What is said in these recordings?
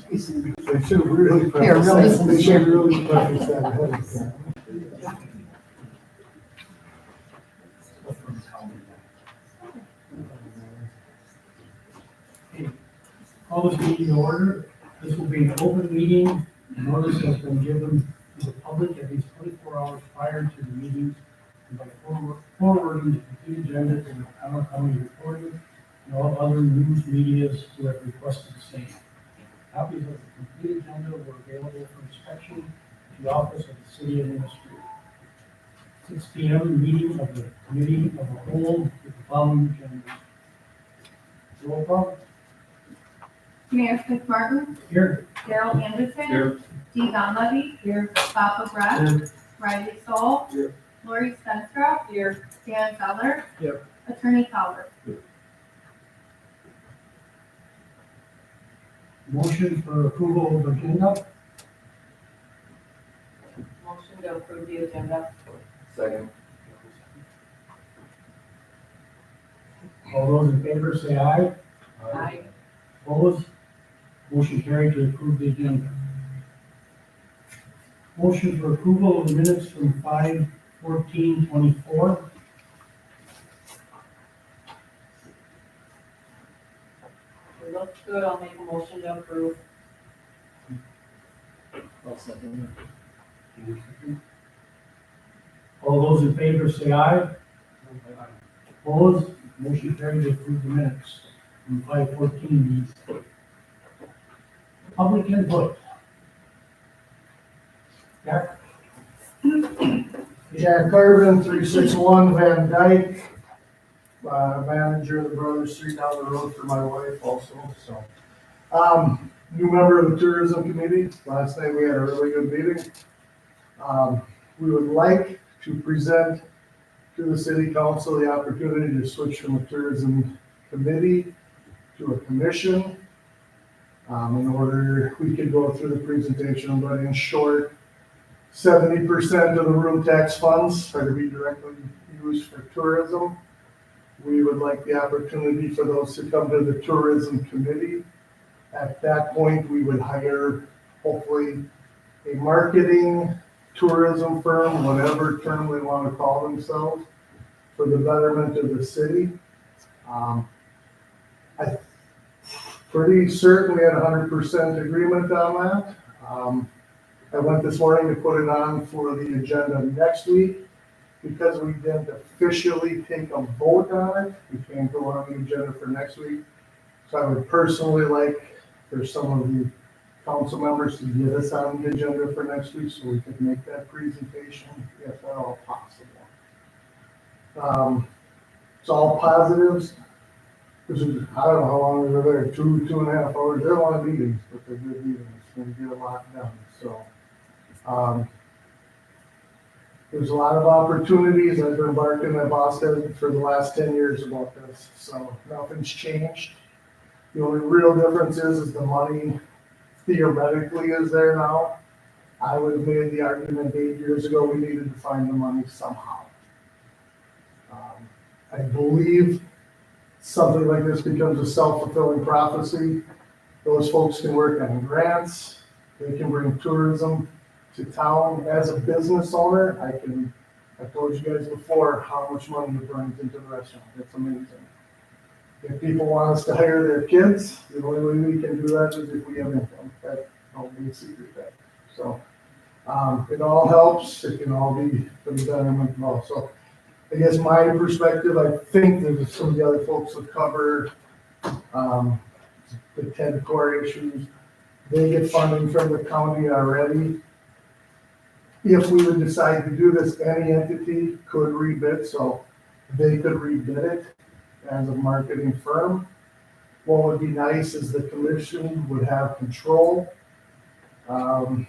They should really preface that. They should really preface that ahead of time. Call this meeting to order. This will be an open meeting. Notice has been given to the public at least 24 hours prior to the meeting. And by forwarding the complete agenda to the Powell County Reporter and all other news medias who have requested the same. Copies of the complete agenda were available for inspection at the office of the city administrator. 6 p.m. meeting of the committee of the whole with the following agenda. Roll call. Mayor Smith Martin, Here. Daryl Anderson. Here. Dee Donlevy. Here. Bob McGrath. Here. Riley Saul. Here. Lori Stenstrup. Here. Dan Zeller. Here. Attorney Fowler. Motion for approval of agenda. Motion to approve the agenda. Second. All those in favor say aye. Aye. Opposed? Motion carried to approve the agenda. Motion for approval of the minutes from 5/14/24. It looks good, I'll make a motion to approve. I'll second All those in favor say aye. Opposed? Motion carried to approve the minutes from 5/14. Public input. Jack? Jack Carvin, 361 Van Dyke, manager of the Brothers Street down the road for my wife also, so. New member of the tourism committee. Last night we had a really good meeting. We would like to present to the city council the opportunity to switch from a tourism committee to a commission. In order, we could go through the presentation, but in short, 70% of the room tax funds are to be directly used for tourism. We would like the opportunity for those to come to the tourism committee. At that point, we would hire hopefully a marketing tourism firm, whatever term they want to call themselves, for the betterment of the city. I'm pretty certain we had 100% agreement on that. I went this morning to put it on for the agenda next week. Because we didn't officially take a vote on it, we can't go on the agenda for next week. So I would personally like for some of the council members to get us on the agenda for next week so we can make that presentation if at all possible. It's all positives. This is, I don't know how long we were there, 2.5 hours. They're long meetings, but they're good meetings. We're gonna get a lot done, so. There's a lot of opportunities. I've been barking my boss head for the last 10 years about this, so nothing's changed. The only real difference is the money theoretically is there now. I would have made the argument 8 years ago, we needed to find the money somehow. I believe something like this becomes a self-fulfilling prophecy. Those folks can work on grants, they can bring tourism to town. As a business owner, I've told you guys before how much money it brings into the restaurant. It's amazing. If people want us to hire their kids, the only way we can do that is if we have income. That don't be a secret there. So, it all helps. It can all be for the betterment of all. So, I guess my perspective, I think that some of the other folks have covered, the 10 core issues. They get funding from the county already. If we would decide to do this, any entity could rebid, so they could rebid it as a marketing firm. What would be nice is the commission would have control. You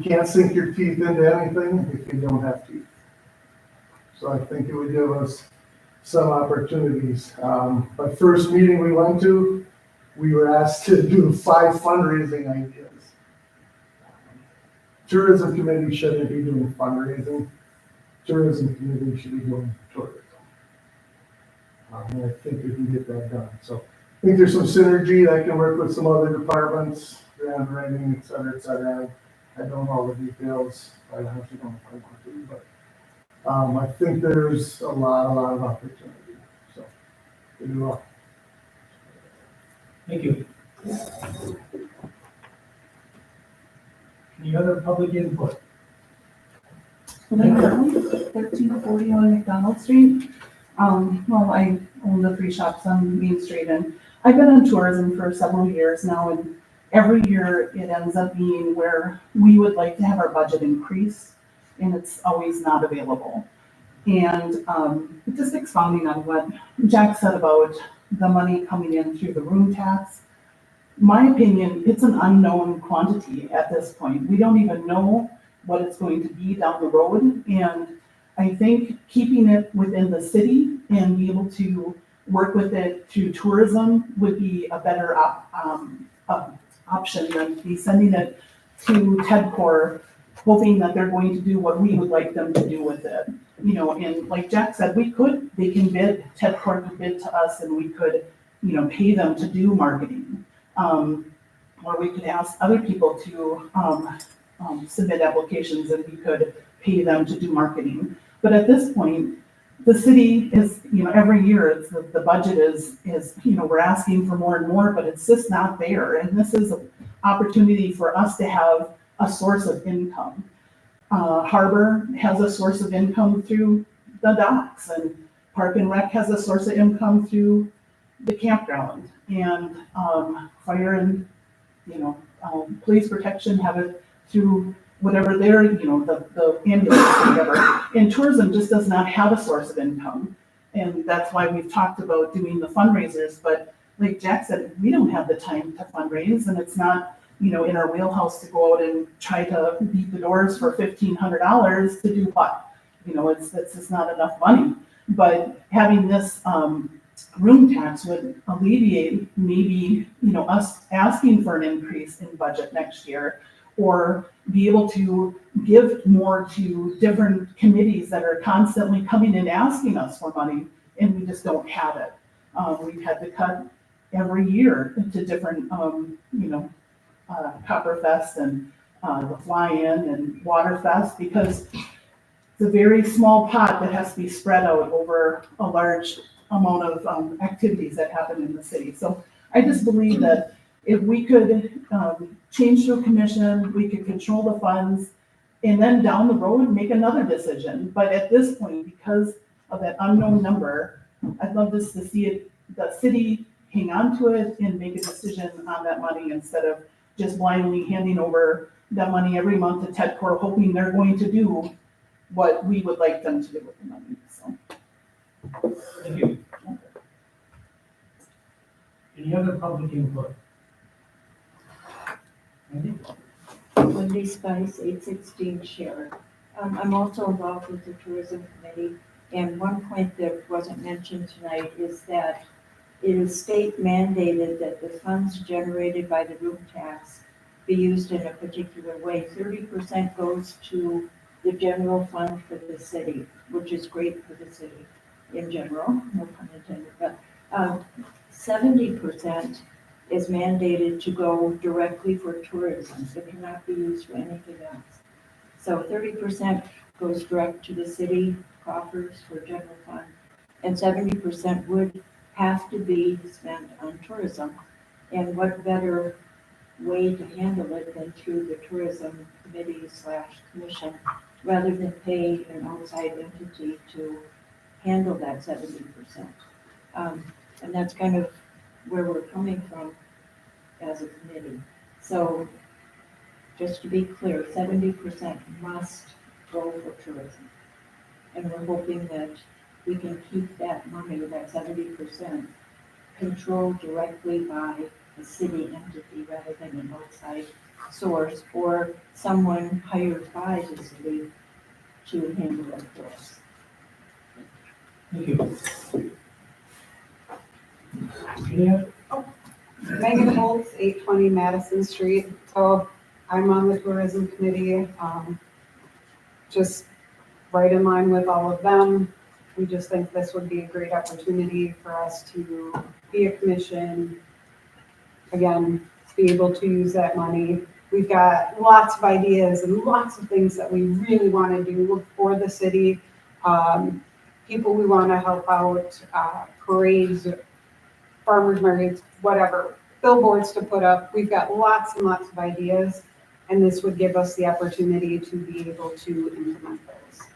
can't sink your teeth into anything if you don't have teeth. So I think it would give us some opportunities. But first meeting we went to, we were asked to do 5 fundraising ideas. Tourism committee shouldn't be doing fundraising. tourism committee should be doing tourism. And I think we can get that done, so I think there's some synergy that can work with some other departments, grant writing, et cetera, I don't know all the details, I actually don't know if I want to, but, I think there's a lot of opportunity, so, good luck. Thank you. Any other public input? Linda Curley, 1341 McDonald Street. Well, I own the 3 shops on Main Street, and I've been in tourism for several years now, and every year it ends up being where we would like to have our budget increase, and it's always not available. And just expounding on what Jack said about the money coming in through the room tax, my opinion, it's an unknown quantity at this point. We don't even know what it's going to be down the road, and I think keeping it within the city and be able to work with it through tourism would be a better option than be sending it to TEDCOR, hoping that they're going to do what we would like them to do with it. You know, and like Jack said, they can bid, TEDCOR could bid to us, and we could, pay them to do marketing. Or we could ask other people to submit applications, and we could pay them to do marketing. But at this point, the city is, every year it's the budget is, we're asking for more and more, but it's just not there. And this is an opportunity for us to have a source of income. Harbor has a source of income through the docks, and Park and Rec has a source of income through the campground, and fire and, police protection have it through whatever their, the ambulance or whatever. And tourism just does not have a source of income. And that's why we've talked about doing the fundraisers, but like Jack said, we don't have the time to fundraise, and it's not, in our wheelhouse to go out and try to beat the doors for $1,500 to do what? It's just not enough money. But having this room tax would alleviate maybe, us asking for an increase in budget next year, or be able to give more to different committees that are constantly coming and asking us for money, and we just don't have it. We've had to cut every year to different, Copperfest and the Fly-In and Waterfest, because it's a very small pot that has to be spread out over a large amount of activities that happen in the city. So I just believe that if we could change to a commission, we could control the funds, and then down the road, make another decision. But at this point, because of that unknown number, I'd love this to see it, the city hang on to it and make a decision on that money, instead of just blindly handing over that money every month to TEDCOR, hoping they're going to do what we would like them to do with the money, so. Thank you. Any other public input? Andy? Wendy Spice, 816 Sharon. I'm also involved with the tourism committee, and one point that wasn't mentioned tonight is that it is state mandated that the funds generated by the room tax be used in a particular way. 30% goes to the general fund for the city, which is great for the city in general, no pun intended, but 70% is mandated to go directly for tourism. It cannot be used for anything else. So 30% goes direct to the city coffers for general fund, and 70% would have to be spent on tourism. And what better way to handle it than through the tourism committee/commission, rather than pay an outside entity to handle that 70%. And that's kind of where we're coming from as a committee. So just to be clear, 70% must go for tourism. And we're hoping that we can keep that money, that 70%, controlled directly by a city entity rather than an outside source or someone hired by the city to handle it for us. Thank you. Any other? Megan Holtz, 820 Madison Street. So I'm on the tourism committee. Just right in line with all of them. We just think this would be a great opportunity for us to be a commission. Again, to be able to use that money. We've got lots of ideas and lots of things that we really want to do for the city. People we want to help out, parades, farmers markets, whatever, billboards to put up. We've got lots and lots of ideas, and this would give us the opportunity to be able to implement those.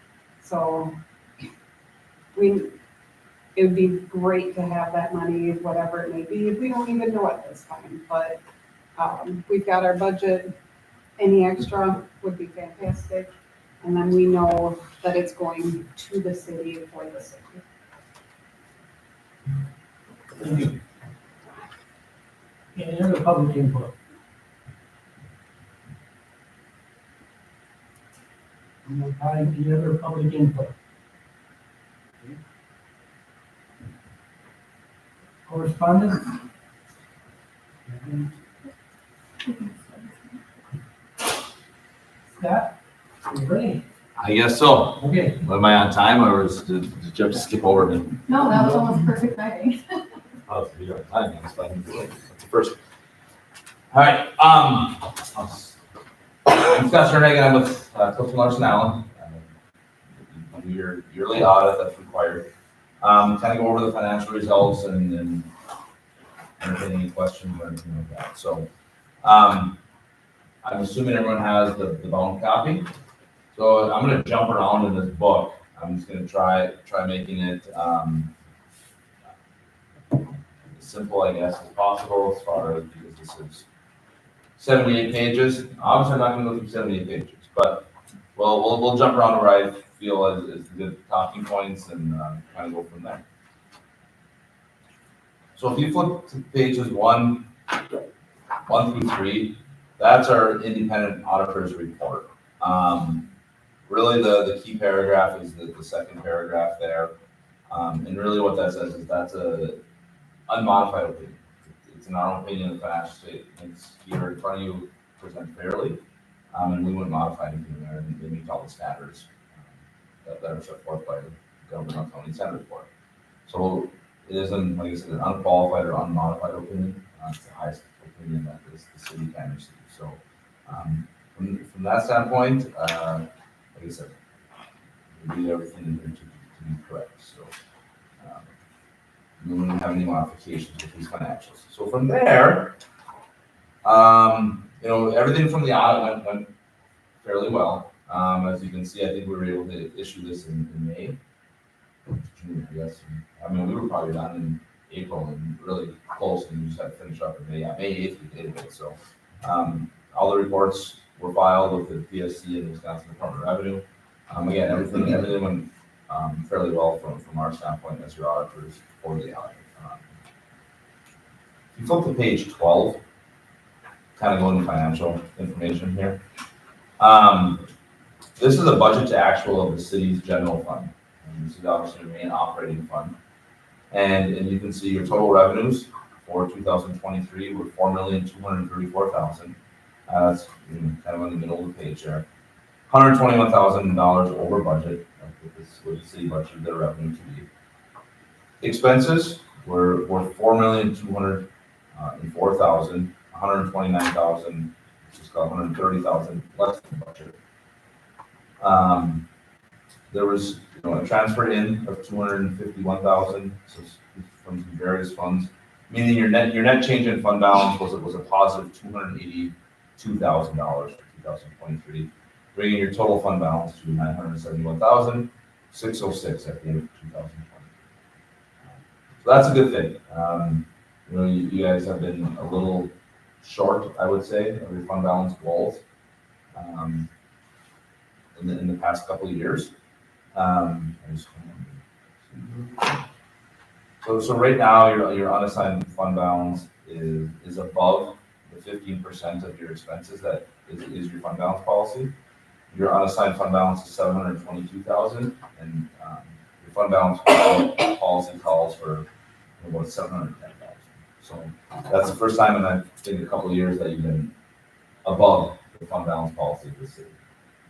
So it would be great to have that money, whatever it may be. We don't even know at this time, but we've got our budget. Any extra would be fantastic. And then we know that it's going to the city for the city. Thank you. Any other public input? No time, any other public input? Correspondence? Scott? You ready? I guess so. Okay. Am I on time or did Jeff just skip over me? No, that was almost perfect timing. Oh, you're on time. That's fine. That's the first. All right. I'm Scott Cernak. I'm with Clifton Larson Allen. Do your yearly audit that's required. Kind of go over the financial results and entertain any questions or anything like that. So, I'm assuming everyone has the bound copy. So I'm going to jump around in this book. I'm just going to try making it as simple, I guess, as possible, as far as, because this is 78 pages. Obviously, I'm not going to go through 78 pages, but we'll jump around where I feel is good talking points and kind of go from there. So if you flip to pages 1 through 3, that's our independent auditor's report. Really, the key paragraph is the second paragraph there. And really what that says is that's a unmodified opinion. It's in our opinion the financial statements here in front of you present fairly. And we wouldn't modify anything there, and they meet all the standards that are set forth by the government county standards board. So it isn't, like I said, an unqualified or unmodified opinion. It's the highest opinion that the city can receive. So from that standpoint, like I said, we do everything in here to be correct. So we wouldn't have any modifications with these financials. So from there, everything from the audit went fairly well. As you can see, I think we were able to issue this in May, June, I guess. I mean, we were probably done in April and really close, and we just had to finish up in May. Yeah, May 8th we did it. So all the reports were filed with the PSC and the Wisconsin Department of Revenue. Again, everything went fairly well from our standpoint as your auditors for the audit. If you flip to page 12, kind of going to financial information here. This is a budget to actual of the city's general fund. And this is obviously your main operating fund. And you can see your total revenues for 2023 were $4,234,000. That's kind of in the middle of the page there. $121,000 over budget. With the city budget, their revenue to be. Expenses were $4,204,000, $129,000, just called $130,000 less than budget. There was a transfer in of $251,000 from various funds, meaning your net change in fund balance was a positive $282,000 for 2023, bringing your total fund balance to $971,606 at the end of 2020. So that's a good thing. You guys have been a little short, I would say, of your fund balance goals in the past couple of years. So right now, your unassigned fund balance is above the 15% of your expenses that is your fund balance policy. Your unassigned fund balance is $722,000, and your fund balance policy calls for about $710,000. So that's the first time in I think a couple of years that you've been above the fund balance policy of the city.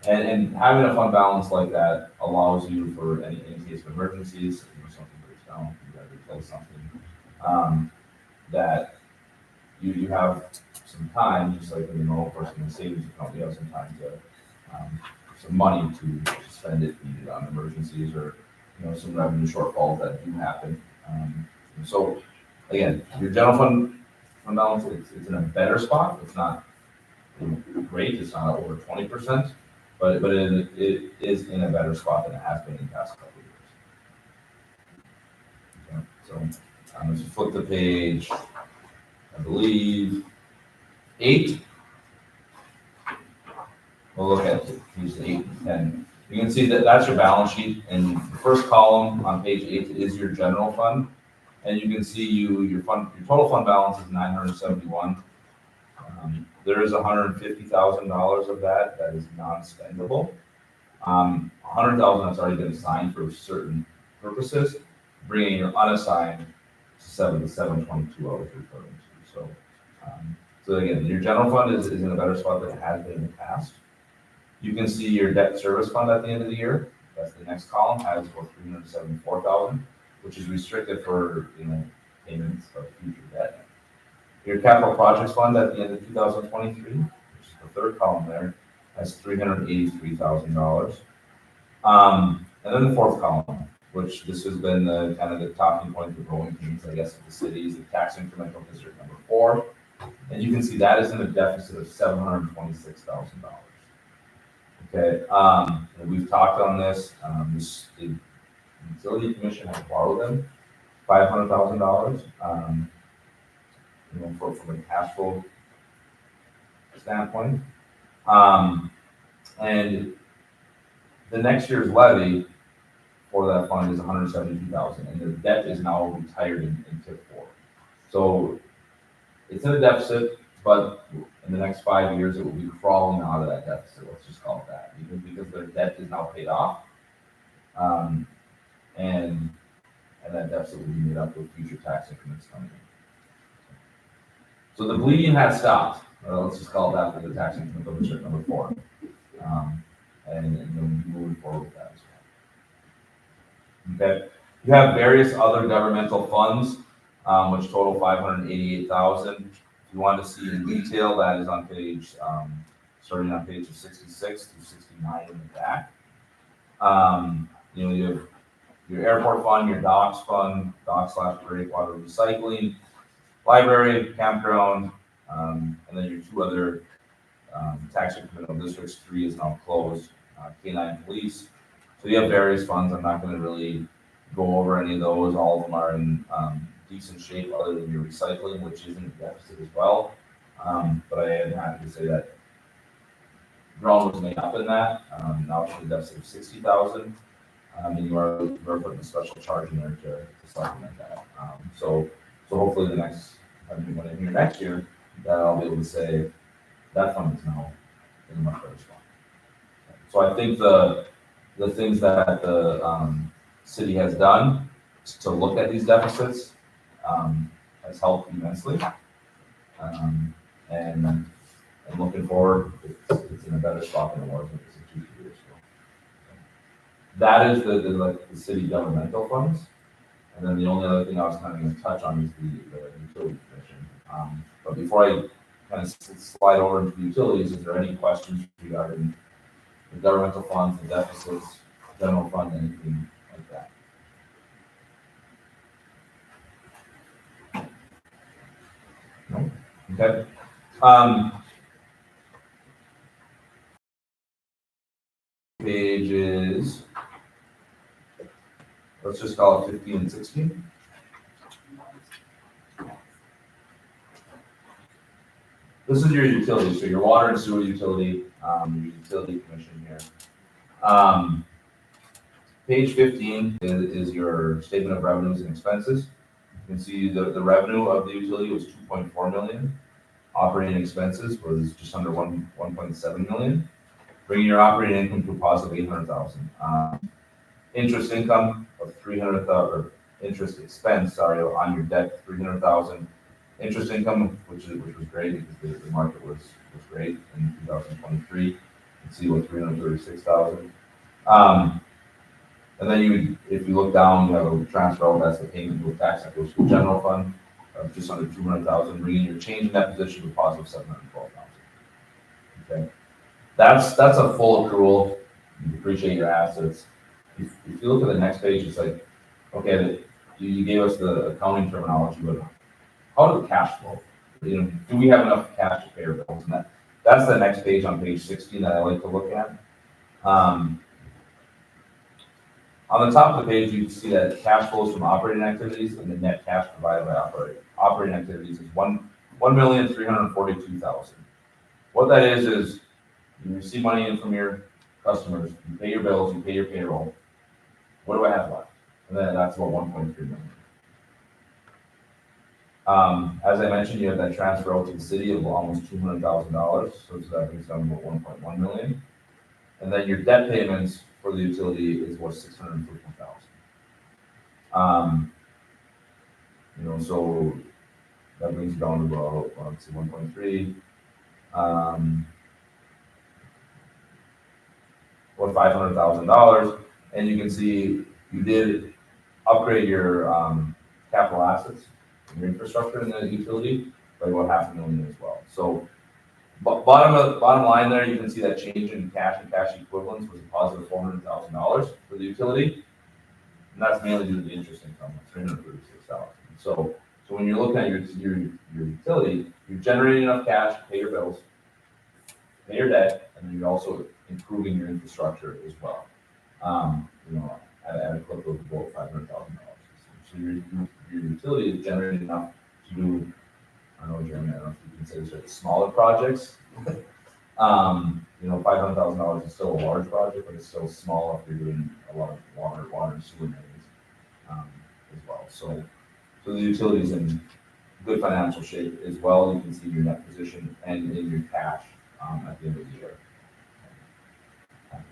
And having a fund balance like that allows you for any case of emergencies, something breaks down, you gotta replace something, that you have some time, just like in the normal person in the savings account, you have some time to, some money to spend if needed on emergencies or, some revenue shortfalls that do happen. So again, your general fund balance, it's in a better spot. It's not great. It's not over 20%, but it is in a better spot than it has been in the past couple of years. Okay, so if you flip the page, I believe 8. We'll look at page 8 and 10. You can see that that's your balance sheet, and the first column on page 8 is your general fund, and you can see your total fund balance is 971. There is $150,000 of that is non-spendable. 100,000 has already been assigned for certain purposes, bringing your unassigned to 722 I was referring to. So again, your general fund is in a better spot than it has been in the past. You can see your debt service fund at the end of the year. That's the next column, has about 374,000, which is restricted for payments of future debt. Your capital projects fund at the end of 2023, which is the third column there, has $383,000. And then the fourth column, which this has been the kind of the talking point of the growing pains, I guess, of the city, is the tax incremental district number 4. And you can see that is in a deficit of $726,000. Okay, and we've talked on this. The utility commission has borrowed them $500,000. From a cash flow standpoint, and the next year's levy for that fund is $172,000, and the debt is now retired in TIP 4. So it's in a deficit, but in the next 5 years, it will be crawling out of that deficit. Let's just call it that, because their debt is now paid off, and that deficit will be made up with future tax increments coming in. So the bleeding has stopped. Let's just call it that for the tax increment district number 4, and moving forward with that as well. Okay, you have various other governmental funds, which total $588,000. If you want to see in detail, that is on page, starting on pages 66 through 69 in the back. You have your airport fund, your docks fund, dock/breakwater recycling, library, campground, and then your 2 other tax incremental districts. 3 is now closed, K9 police. So you have various funds. I'm not going to really go over any of those. All of them are in decent shape, other than your recycling, which is in a deficit as well. But I am happy to say that ground was made up in that. Now it's a deficit of $60,000, and you are putting a special charge in there to supplement that. So hopefully the next, when I'm here next year, that I'll be able to say that fund is now in a much better spot. So I think the things that the city has done to look at these deficits has helped immensely. And looking forward, it's in a better spot than it was 2 years ago. That is the city governmental funds. And then the only other thing I was kind of going to touch on is the utility commission. But before I kind of slide over into the utilities, is there any questions regarding the governmental funds, the deficits, general fund, anything like that? No? Okay. Pages, let's just call it 15 and 16. This is your utility, so your water and sewer utility, your utility commission here. Page 15 is your statement of revenues and expenses. You can see the revenue of the utility was $2.4 million. Operating expenses was just under $1.7 million, bringing your operating income to a positive $800,000. Interest income of $300,000, or interest expense, sorry, on your debt, $300,000. Interest income, which was great because the market was great in 2023. see what 336,000. And then if you look down, you have a transfer out, that's the payment to a tax that goes to the general fund of just under 200,000, bringing your change in that position to positive 712,000. Okay, that's a full accrual. You depreciate your assets. If you look at the next page, it's like, okay, you gave us the accounting terminology, but how does the cash flow? You know, do we have enough cash to pay our bills? And that's the next page on page 16 that I like to look at. On the top of the page, you can see that cash flows from operating activities and the net cash provided by operating activities is $1,342,000. What that is you receive money in from your customers, you pay your bills, you pay your payroll. What do I have left? And then that's about 1.3 million. As I mentioned, you have that transfer out to the city of almost $200,000, so that brings down about 1.1 million. And then your debt payments for the utility is what, 650,000. You know, so that brings it down to about, let's see, 1.3. Or $500,000, and you can see you did upgrade your capital assets, your infrastructure in the utility by about $500,000 as well. So, bottom line there, you can see that change in cash and cash equivalents was a positive $400,000 for the utility, and that's mainly due to the interest income of $336,000. So when you're looking at your utility, you're generating enough cash to pay your bills, pay your debt, and then you're also improving your infrastructure as well. You know, at a clip of about $500,000. So your utility is generating enough to do, I don't know, Jeremy, I don't know if you can say this, smaller projects. You know, $500,000 is still a large project, but it's still small if you're doing a lot of water and sewer mains as well. So the utility is in good financial shape as well. You can see your net position and in your cash at the end of the year.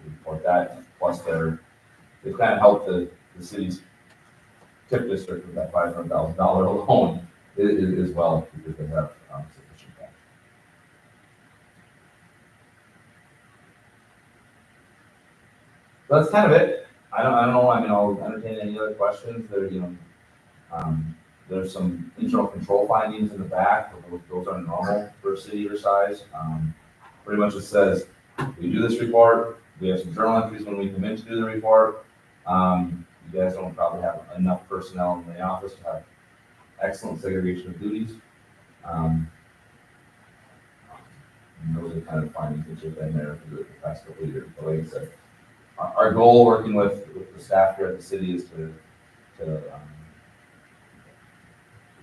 Report that, plus they've kind of helped the city's TIP district with that $500,000 loan as well, because they have sufficient cash. So that's kind of it. I don't know. I mean, I'll entertain any other questions. There's some internal control findings in the back. Those are normal for a city your size. Pretty much it says, we do this report. We have some journal entries when we come in to do the report. You guys don't probably have enough personnel in the office to have excellent segregation of duties. And those are the kind of findings that have been there for the past couple of years. But like I said, our goal working with the staff here at the city is to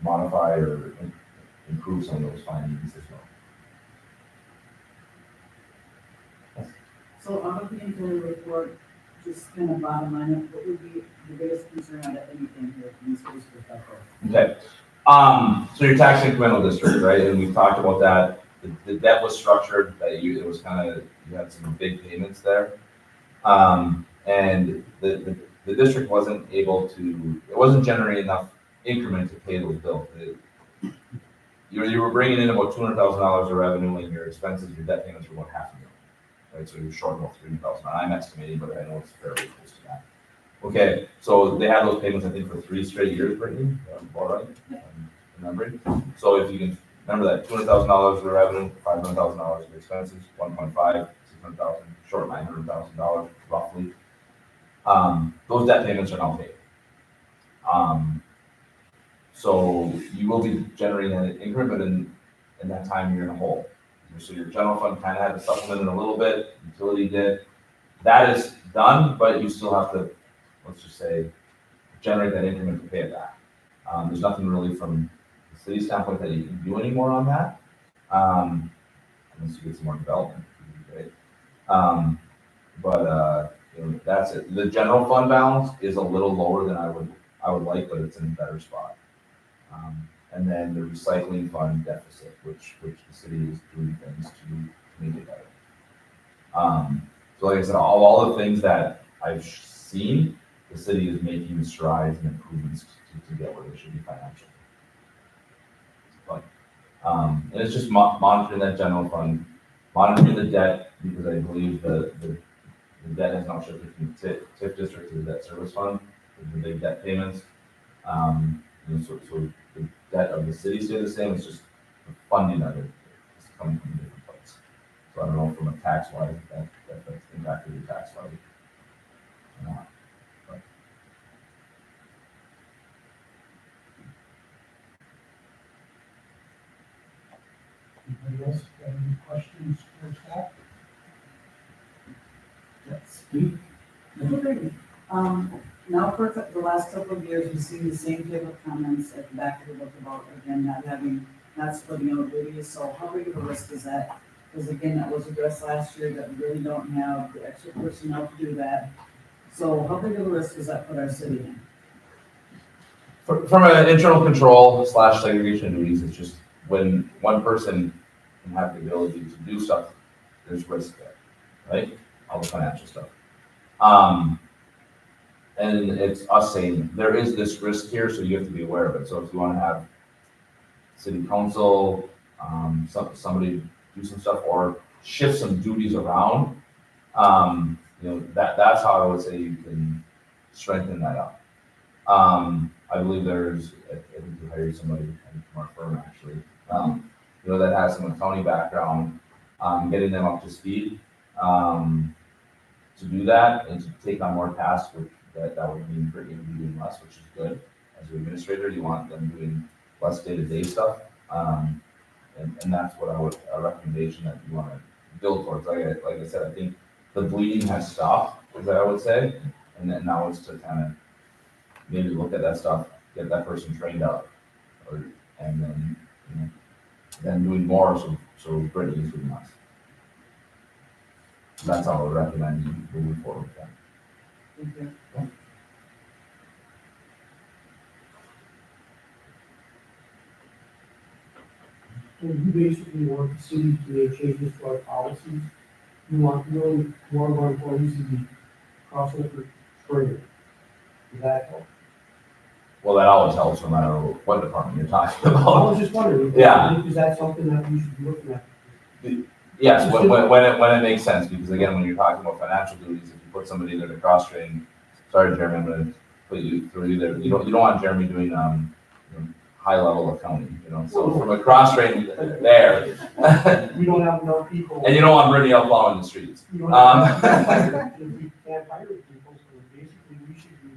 modify or improve some of those findings as well. So on the interim report, just kind of bottom line, what would be the biggest concern out of anything here from this case perspective? Okay. So your tax incremental district, right? And we've talked about that. The debt was structured that it was kind of, you had some big payments there. And the district wasn't able to, it wasn't generating enough increment to pay those bills. You were bringing in about $200,000 of revenue, and your expenses, your debt payments were about $500,000. Right, so you're short about $300,000. I'm estimating, but I know it's fairly close to that. Okay, so they had those payments, I think, for 3 straight years, Brittany, all right, remembering. So if you can remember that $200,000 of revenue, $500,000 of expenses, 1.5, $600,000, short $900,000 roughly. Those debt payments are now paid. So you will be generating an increment in that time you're in a hole. So your general fund kind of had to supplement it a little bit, utility did. That is done, but you still have to, let's just say, generate that increment to pay it back. There's nothing really from the city standpoint that you can do anymore on that. Unless you get some more development, which would be great. You know, that's it. The general fund balance is a little lower than I would like, but it's in a better spot. And then the recycling fund deficit, which the city is doing things to make it better. So like I said, all the things that I've seen, the city is making strides and improvements to get where they should be financially. But, and it's just monitoring that general fund monitoring the debt, because I believe the debt has now shifted from TIF district to the debt service fund, with the big debt payments. So the debt of the city stay the same, it's just the funding of it is coming from a different place. So I don't know from a tax wise, that's impacted your tax levy or not. Anybody else have any questions for staff? Yes, Steve? Okay. Now for the last couple of years, we've seen the same type of comments at the back of the book about, again, not splitting out duties, so how big of a risk is that? Because again, that was addressed last year, that we really don't have the extra personnel to do that. So how big of a risk does that put our city in? From an internal control / segregation duties, it's just when one person can have the ability to do stuff, there's risk there, right? All the financial stuff. And it's us saying, there is this risk here, so you have to be aware of it. So if you want to have city council, somebody do some stuff or shift some duties around, that's how I would say you can strengthen that up. I believe I think you hired somebody from our firm actually, that has some accounting background, getting them up to speed, to do that and to take on more tasks, which that would mean Brittany would be doing less, which is good. As an administrator, you want them doing less day-to-day stuff. And that's what a recommendation that you want to build towards. Like I said, I think the bleeding has stopped, is what I would say. And then now it's to kind of maybe look at that stuff, get that person trained up, and then doing more so Brittany is doing less. That's how I would recommend you moving forward with that. Thank you. So you basically want the city to make changes to our policies. You want really more of our employees to be crossover trained. Does that help? Well, that always helps no matter what department you're talking I about. was just wondering. Yeah. Is that something that we should be looking at? Yes, when it makes sense, because again, when you're talking about financial duties, if you put somebody there to cross train, sorry, Jeremy, I'm gonna put you through there. You don't want Jeremy doing, high level accounting, so from a cross train there. We don't have enough people. And you don't want Brittany out plowing the streets. We don't have enough hire- if we can't hire people, so basically we should be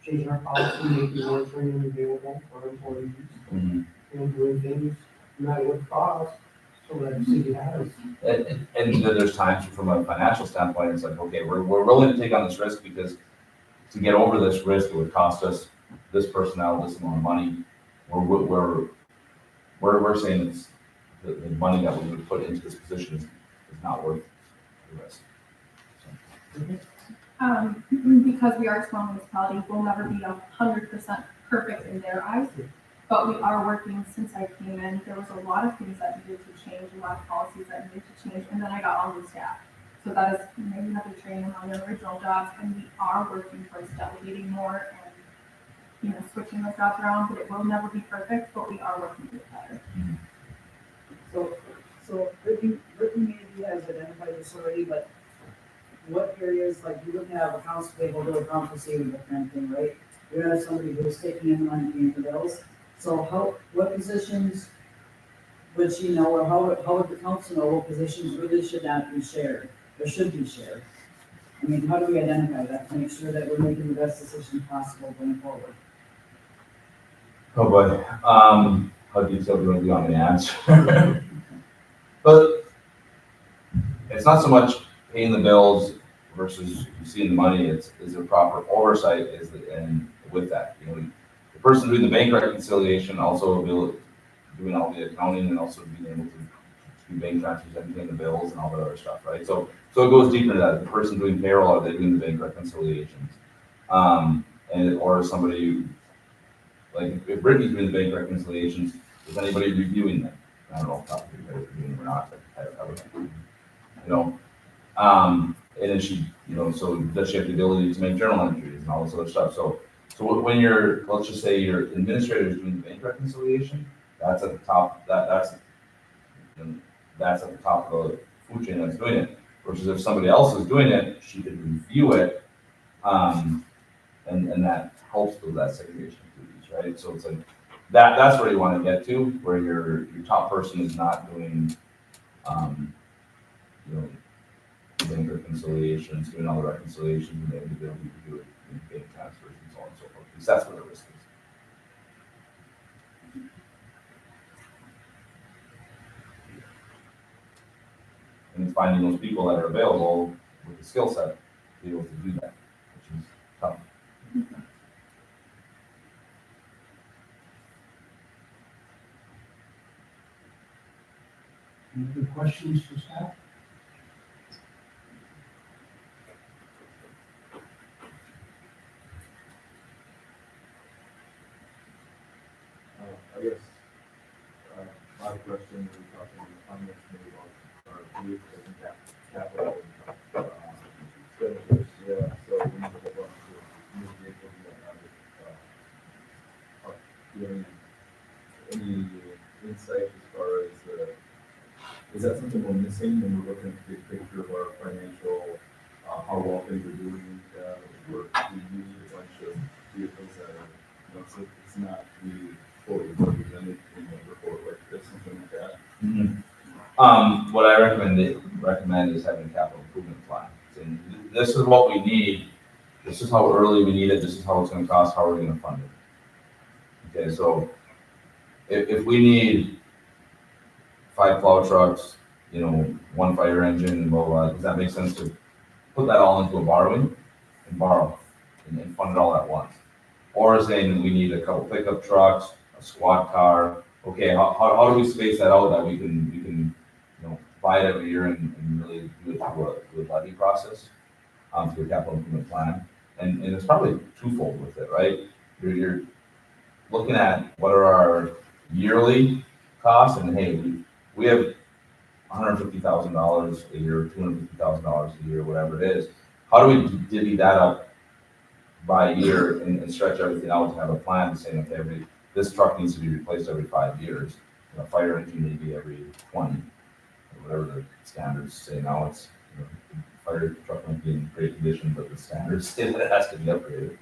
changing our policy, making more training available for employees. Mhm. And doing things, no matter what the cost, so that the city has. And then there's times from a financial standpoint, it's like, okay, we're willing to take on this risk because to get over this risk, it would cost us this personnel, this amount of money. We're saying it's the money that we would put into this position is not worth the risk. Because we are a small municipality, we'll never be 100% perfect in their eyes. But we are working since I came in. There was a lot of things that needed to change, a lot of policies that needed to change, and then I got all new staff. So that is, maybe have to train them on their original jobs, and we are working towards delegating more and, switching those jobs around, but it will never be perfect, but we are working to get better. So Brittany maybe has identified this already, but what areas, like you wouldn't have accounts payable to accounts receivable kind of thing, right? You have somebody who's taking in money, paying the bills. So what positions would she know, or how would the council know what positions really should not be shared, or should be shared? I mean, how do we identify that to make sure that we're making the best decision possible going forward? Oh boy, how detailed do you want to be on the answer? But it's not so much paying the bills versus seeing the money, is there proper oversight and with that, the person doing the bank reconciliation also doing all the accounting and also being able to do bank transfers and paying the bills and all that other stuff, right? So it goes deeper than that. The person doing payroll, are they doing the bank reconciliations? Or somebody, like if Brittany's doing the bank reconciliations, is anybody reviewing them? I don't know if anybody's reviewing them or not, but I would, and then she, so does she have the ability to make journal entries and all this other stuff? So when let's just say your administrator is doing the bank reconciliation, that's at the top, that's at the top of the food chain that's doing it. Versus if somebody else is doing it, she could review it, and that helps with that segregation of duties, right? So it's like, that's where you wanna get to, where your top person is not doing, you know, bank reconciliations, doing all the reconciliations, and they have the ability to do it in bank transfers and so on and so forth, because that's where the risk is. And it's finding those people that are available with the skill set to be able to do that, which is tough. Any other questions for staff? I guess, my question is talking to the finance committee about our youth and capital. Expenditures, yeah, so we need a bunch of new vehicles and doing any insight as far as, is that something we're missing when we're looking at the big picture of our financial, how well things are doing? We need a bunch of vehicles that are, you know, so it's not really fully represented in the report like this, something like that. What I recommend is having a capital improvement plan. And this is what we need, this is how early we need it, this is how it's gonna cost, how are we gonna fund it? Okay, so if we need 5 plow trucks, you know, 1 fire engine, blah, blah, does that make sense to put that all into a borrowing and borrow and fund it all at once? Or saying we need a couple pickup trucks, a squad car, okay, how do we space that out that we can, you know, buy it every year and really do it through a levy process, through a capital improvement plan? And it's probably twofold with it, right? You're looking at what are our yearly costs, and hey, we have $150,000 a year, $250,000 a year, whatever it is. How do we divvy that up by year and stretch everything out to have a plan saying, okay, this truck needs to be replaced every 5 years. You know, fire engine maybe every 20, or whatever the standards say now. It's, you know, fire truck might be in great condition, but the standards say that it has to be upgraded.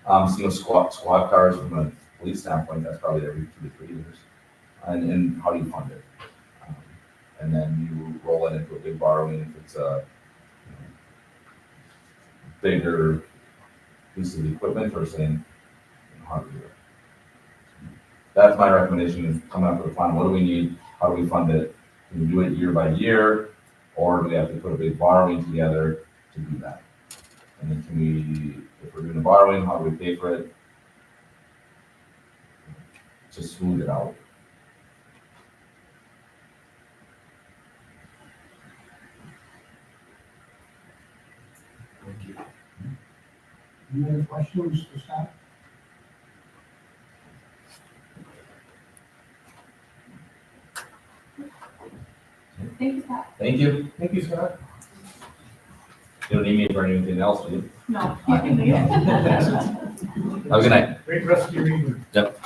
So, you know, squad cars from a police standpoint, that's probably every 2 to 3 years. And how do you fund it? And then you roll it into a big borrowing if it's a, you know, bigger piece of equipment, or saying, you know, how do we do it? That's my recommendation, is coming up with a plan. What do we need? How do we fund it? Can we do it year by year, or do we have to put a big borrowing together to do that? And then can we, if we're doing a borrowing, how do we pay for it? To smooth it out. Thank you. Any other questions for staff? Thank you, Scott. Thank you. Thank you, Scott. You don't need me for anything else, do you? No, you can leave. Have a good night. Great rest of your evening. Yep.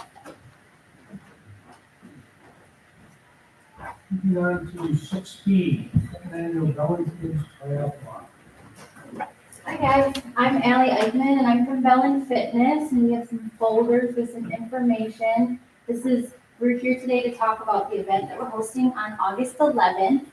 Moving on to 6B, second annual Bellin Kids Triathlon. Hi guys, I'm Allie Eichman and I'm from Bellin Fitness, and we have some folders with some information. We're here today to talk about the event that we're hosting on August 11th.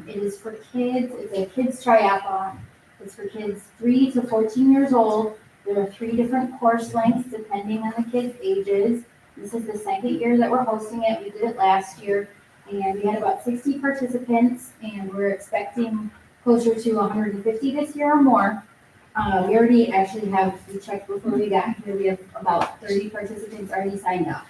It is for kids, it's a kids triathlon. It's for kids 3 to 14 years old. There are 3 different course lengths depending on the kids' ages. This is the second year that we're hosting it. We did it last year, and we had about 60 participants, and we're expecting closer to 150 this year or more. We already actually we checked before we got here, we have about 30 participants already signed up.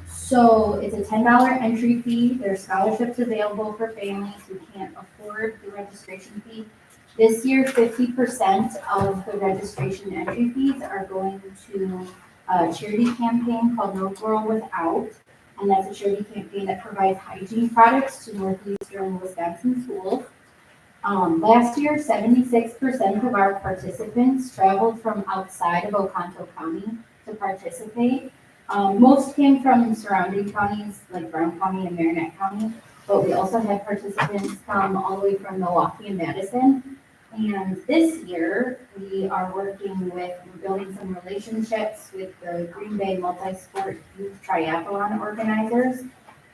So it's a $10 entry fee. There are scholarships available for families who can't afford the registration fee. This year, 50% of the registration entry fees are going to a charity campaign called No Girl Without. And that's a charity campaign that provides hygiene products to northeastern Wisconsin schools. Last year, 76% of our participants traveled from outside of Oconto County to participate. Most came from surrounding counties like Brown County and Marinette County. but we also had participants come all the way from Milwaukee and Madison. And this year, we are working with, we're building some relationships with the Green Bay Multi-Sport Youth Triathlon organizers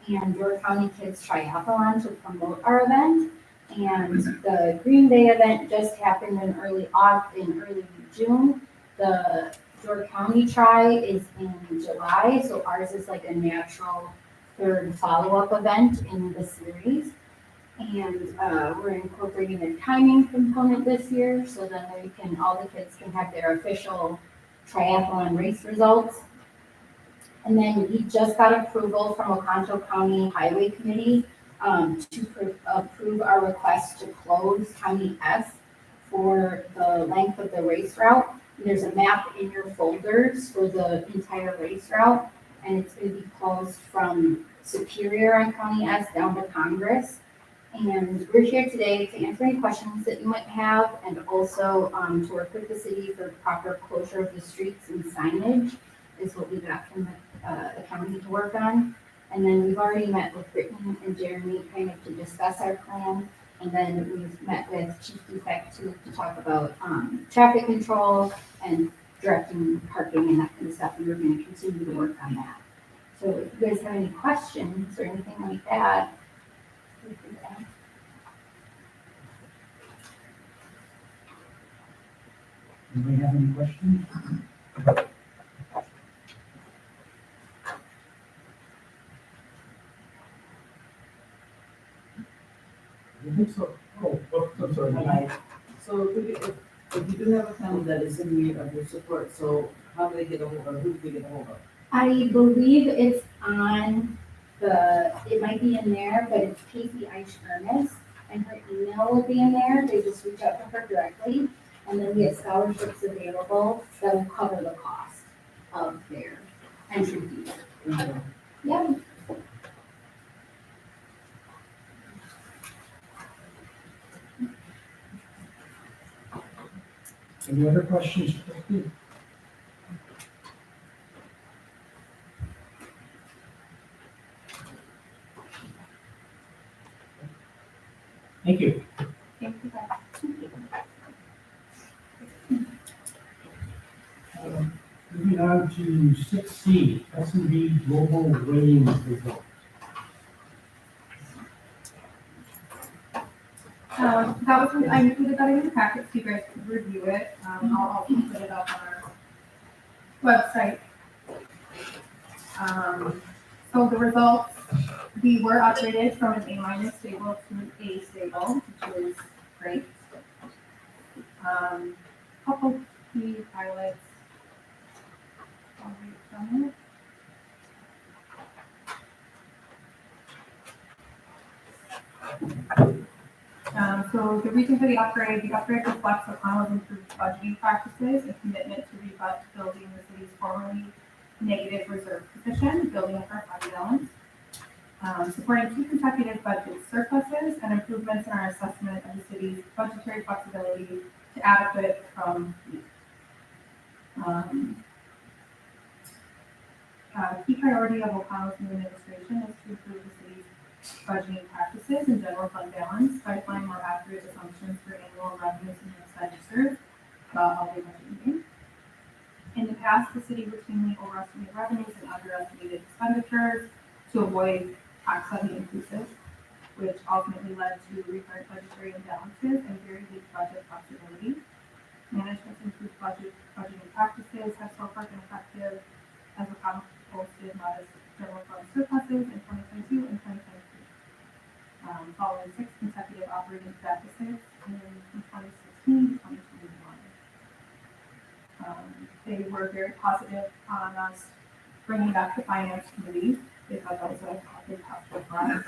and Door County Kids Triathlon to promote our event. And the Green Bay event just happened in early June. The Door County Tri is in July, so ours is like a natural third follow-up event in the series. And we're incorporating a timing component this year, so then all the kids can have their official triathlon race results. And then we just got approval from Oconto County Highway Committee to approve our request to close County S for the length of the race route. There's a map in your folders for the entire race route, and it's going to be closed from Superior on County S down to Congress. And we're here today to answer any questions that you might have, and also to work with the city for proper closure of the streets and signage is what we got from the county to work on. And then we've already met with Brittany and Jeremy kind of to discuss our plan. And then we've met with Chief Defect to talk about traffic control and directing parking and that kind of stuff. And we're going to continue to work on that. So if you guys have any questions or anything like that, feel free to ask. Anybody have any questions? I think so. Oh, I'm sorry. Hi. So if you do have a family that is in need of your support, so how do they get a hold of, who do they get a hold of? I believe it's on it might be in there, but it's Casey Eich Ernest, and her email will be in there. They just reach out to her directly, and then we have scholarships available that will cover the cost of their entry fees. Yeah. Any other questions? Christie? Thank you. Thank you, guys. Moving on to 6C, S&B Global Ratings Results. That was, I included that in the packet so you guys could review it. I'll also put it up on our website. So the results, we were upgraded from an A- stable to an A stable, which is great. Couple key highlights. I'll read from it. So the reason for the upgrade reflects O'Connell's improved budgeting practices and commitment to rebuilding the city's formerly negative reserve position, building up our fund balance. Supporting 2 consecutive budget surpluses and improvements in our assessment of the city's budgetary flexibility to adequate from key priority of O'Connell's new administration is to improve the city's budgeting practices and general fund balance by applying more accurate assumptions for annual revenues and expenditures throughout all the budget meetings. In the past, the city routinely overestimated revenues and underestimated expenditures to avoid tax levy increases, which ultimately led to recurrent budgetary imbalances and very weak budget flexibility. Management's improved budgeting practices have so far been effective as O'Connell posted modest general fund surpluses in 2022 and 2023. Following 6 consecutive operating deficits in 2016 to 2021. They were very positive on us bringing back the finance committee. They thought that was a big help for us.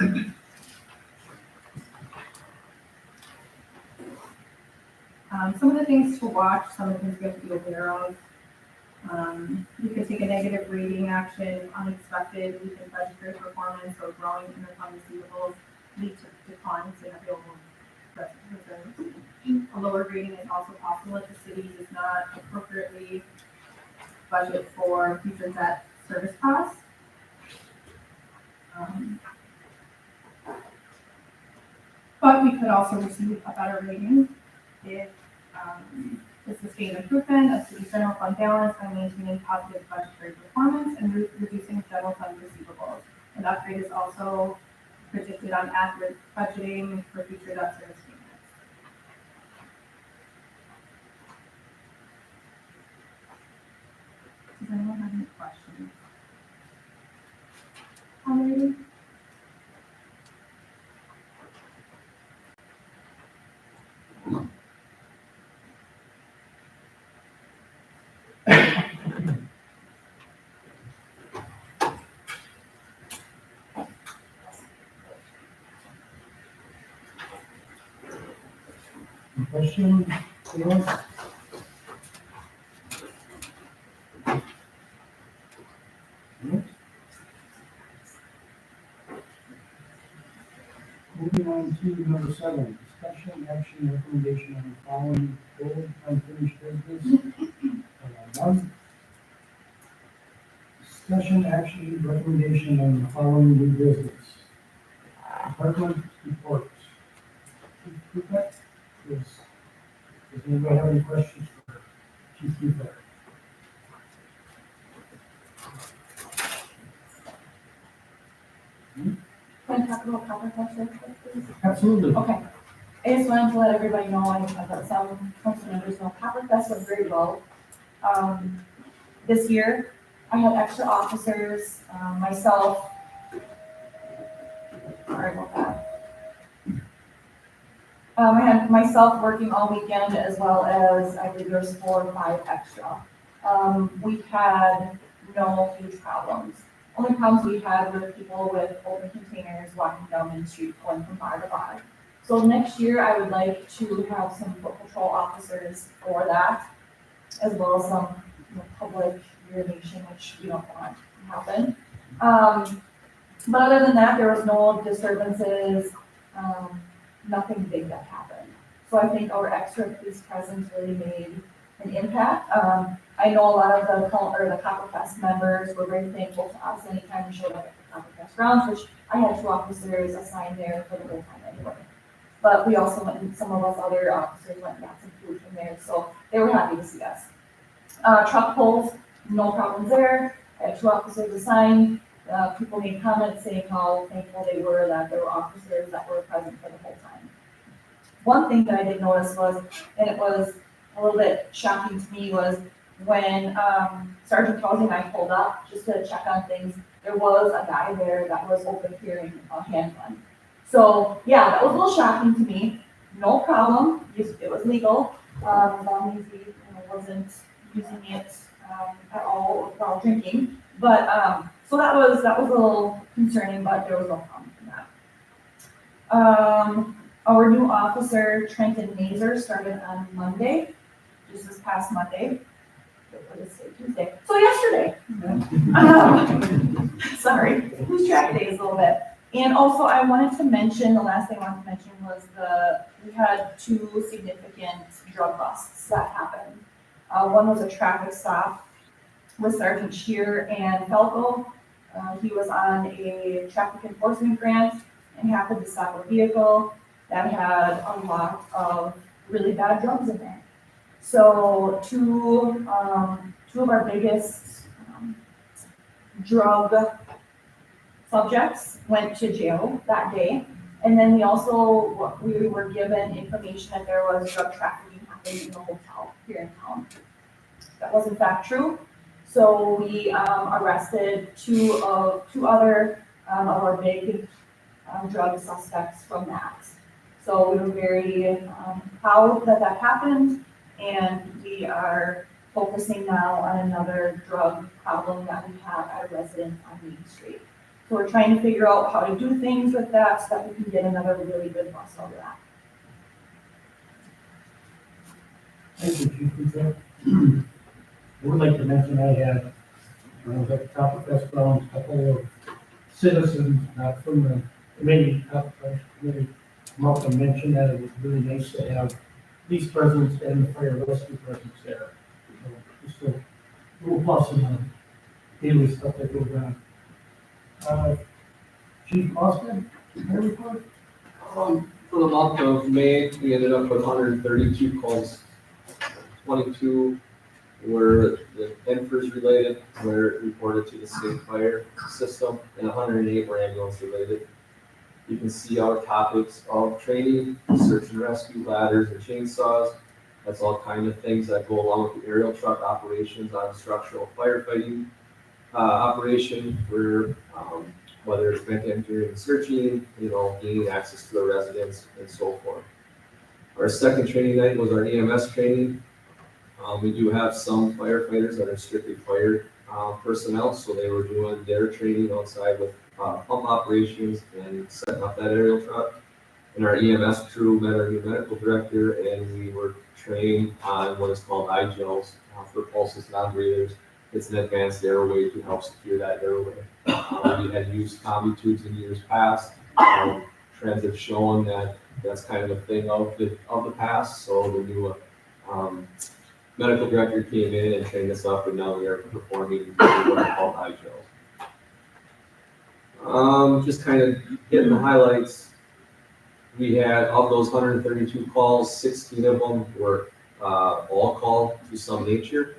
Some of the things to watch, some of the things you have to be aware of. You can take a negative rating action, unexpected, weakened budgetary performance, or growing interfund receivables lead to declines in available reserves. A lower rating is also possible if the city does not appropriately budget for future debt service costs. But we could also receive a better rating if the sustained improvement of city general fund balance by maintaining positive budgetary performance and reducing general fund receivables. And upgrade is also predicted on accurate budgeting for future debt service payments. Does anyone have any questions? Alrighty. Any questions? Anyone? No? Moving on to number 7, discussion, action, recommendation on the following old unfinished business. None. Discussion, action, recommendation on the following new business. Department reports. Chief Prefect, does anybody have any questions for Chief Prefect? Can I talk about CopperFest real quick, please? Absolutely. Okay. I just wanted to let everybody know, I thought some council members know, CopperFest went very well. This year, I had extra officers, myself. Sorry about that. I had myself working all weekend as well as, I believe there's 4 or 5 extra. We had no huge problems. Only problems we had were people with open containers walking down Main Street going from bar to bar. So next year, I would like to have some foot patrol officers for that, as well as some public urination, which we don't want to happen. But other than that, there was no disturbances, nothing big that happened. So I think our extra police presence really made an impact. I know a lot of the CopperFest members were very thankful to us anytime we showed up at the CopperFest grounds, which I had 2 officers assigned there for the whole time anyway. But we also went, and some of us other officers went and got some food from there, so they were happy to see us. Truck pulls, no problems there. I had 2 officers assigned. People made comments saying how thankful they were that there were officers that were present for the whole time. One thing that I did notice was, and it was a little bit shocking to me, was when Sergeant Towsey and I pulled up just to check on things, there was a guy there that was open carrying a handgun. So yeah, that was a little shocking to me. No problem, it was legal, as long as he wasn't using it at all while drinking. But so that was a little concerning, but there was no problem in that. Our new officer, Trenton Mazer, started on Monday, just this past Monday. What is it, Tuesday? So yesterday. Sorry, lose track of days a little bit. And also I wanted to mention, the last thing I wanted to mention was we had 2 significant drug busts that happened. One was a traffic stop with Sergeant Shear and Falco. He was on a traffic enforcement grant and happened to stop a vehicle that had a lot of really bad drugs in there. So 2 of our biggest drug subjects went to jail that day. And then we were given information that there was drug trafficking happening in the hotel here in town. That was in fact true. So we arrested 2 other of our big drug suspects from that. So we were very proud that happened, and we are focusing now on another drug problem that we have at a residence on Main Street. So we're trying to figure out how to do things with that so that we can get another really good bust out of that. Thank you, Chief Prefect. I would like to mention I had, when I was at the CopperFest grounds, a couple of citizens, not from the committee, CopperFest committee, come up and mention that it was really nice to have police presence and the fire rescue presence there. So just a little plus in the daily stuff that goes on. Chief Austin, your report? For the month of May, we ended up with 132 calls. 22 were the NFIRS related, were reported to the state fire system, and 108 were ambulance related. You can see our topics of training, search and rescue, ladders and chainsaws. That's all kind of things that go along with the aerial truck operations on structural firefighting operation, where whether it's vent entering and searching, gaining access to the residents and so forth. Our second training night was our EMS training. We do have some firefighters that are strictly fire personnel, so they were doing their training outside with pump operations and setting up that aerial truck. And our EMS crew met our new medical director, and we were trained on what is called iGels for pulses, non-breathers. It's an advanced airway to help secure that airway. We had used combi tubes in years past. Trends have shown that that's kind of a thing of the past. So the new medical director came in and trained us up, and now we are performing what are called iGels. Just kind of getting the highlights. We had, of those 132 calls, 16 of them were all call to some nature.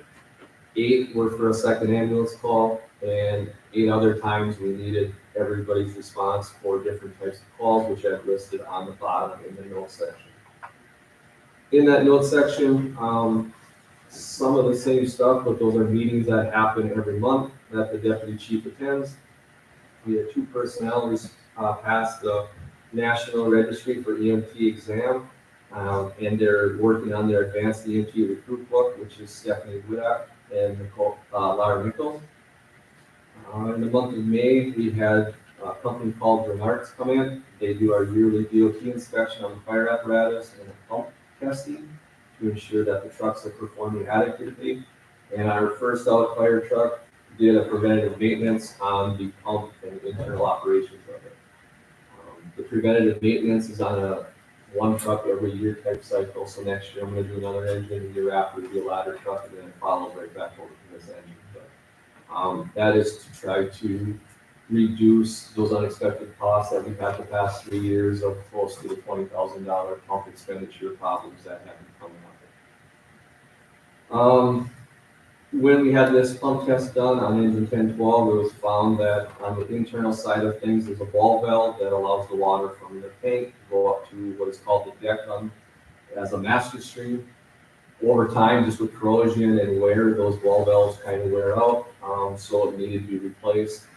8 were for a second ambulance call, and 8 other times we needed everybody's response for different types of calls, which I've listed on the bottom in the notes section. In that notes section, some of the same stuff, but those are meetings that happen every month that the deputy chief attends. We had 2 personnel pass the National Registry for EMT exam, and they're working on their advanced EMT recruit book, which is Stephanie Widak and Lara Nichols. In the month of May, we had a company called Remarks come in. They do our yearly DOT inspection on the fire apparatus and the pump testing to ensure that the trucks are performing adequately. And our first out fire truck did a preventative maintenance on the pump and internal operations of it. The preventative maintenance is on a 1 truck every year type cycle. So next year I'm going to do another engine, the year after it'll be a ladder truck, and then it follows right back over to this engine. But that is to try to reduce those unexpected costs that we've had the past 3 years of close to the $20,000 pump expenditure problems that have been coming up. When we had this pump test done on engine 1012, it was found that on the internal side of things, there's a ball valve that allows the water from the tank to go up to what is called the deck as a master stream. Over time, just with corrosion and wear, those ball valves kind of wear out, so it needed to be replaced.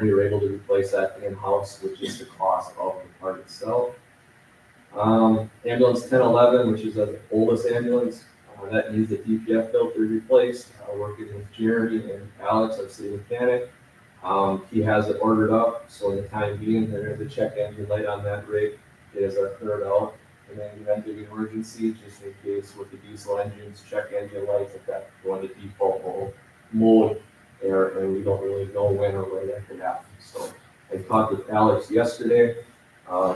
We were able to replace that in-house, which is the cost of the part itself. Ambulance 1011, which is the oldest ambulance, that needs the DPF filter replaced. Working with Jeremy and Alex, our city mechanic. He has it ordered up, so in the time being, there is a check engine light on that rig. It is our third out. And then we have the emergency, just in case with the diesel engines, check engine lights, if that's going to default mode there, and we don't really know when or where that could happen. So I talked with Alex yesterday.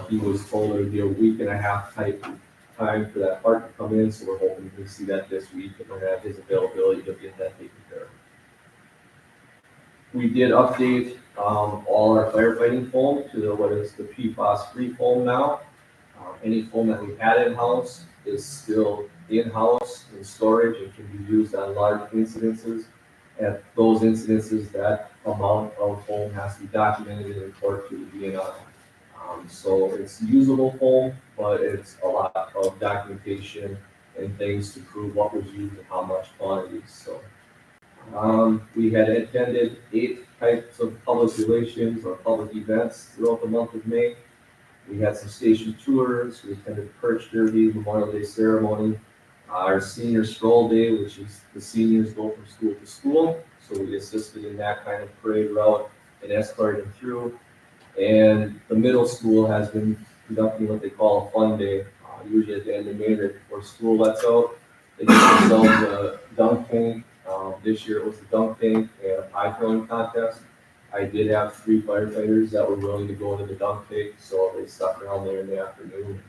He was told it would be a 1.5 week type time for that part to come in, so we're hoping to see that this week, and we're gonna have his availability to get that taken care of. We did update all our firefighting foam to what is the PFAS-free foam now. Any foam that we had in-house is still in-house in storage and can be used on large incidences. At those incidences, that amount of foam has to be documented and reported to the DNR. So it's usable foam, but it's a lot of documentation and things to prove what was used and how much quantities. So we had attended 8 types of public relations or public events throughout the month of May. We had some station tours. We attended Perch Derby, Memorial Day ceremony, our senior stroll day, which is the seniors go from school to school. So we assisted in that kind of parade route and escorted them through. And the middle school has been conducting what they call a fun day, usually at the end of May right before school lets out. They get themselves a dunk tank. This year it was the dunk tank and a pie throwing contest. I did have 3 firefighters that were willing to go into the dunk tank, so they stuck around there in the afternoon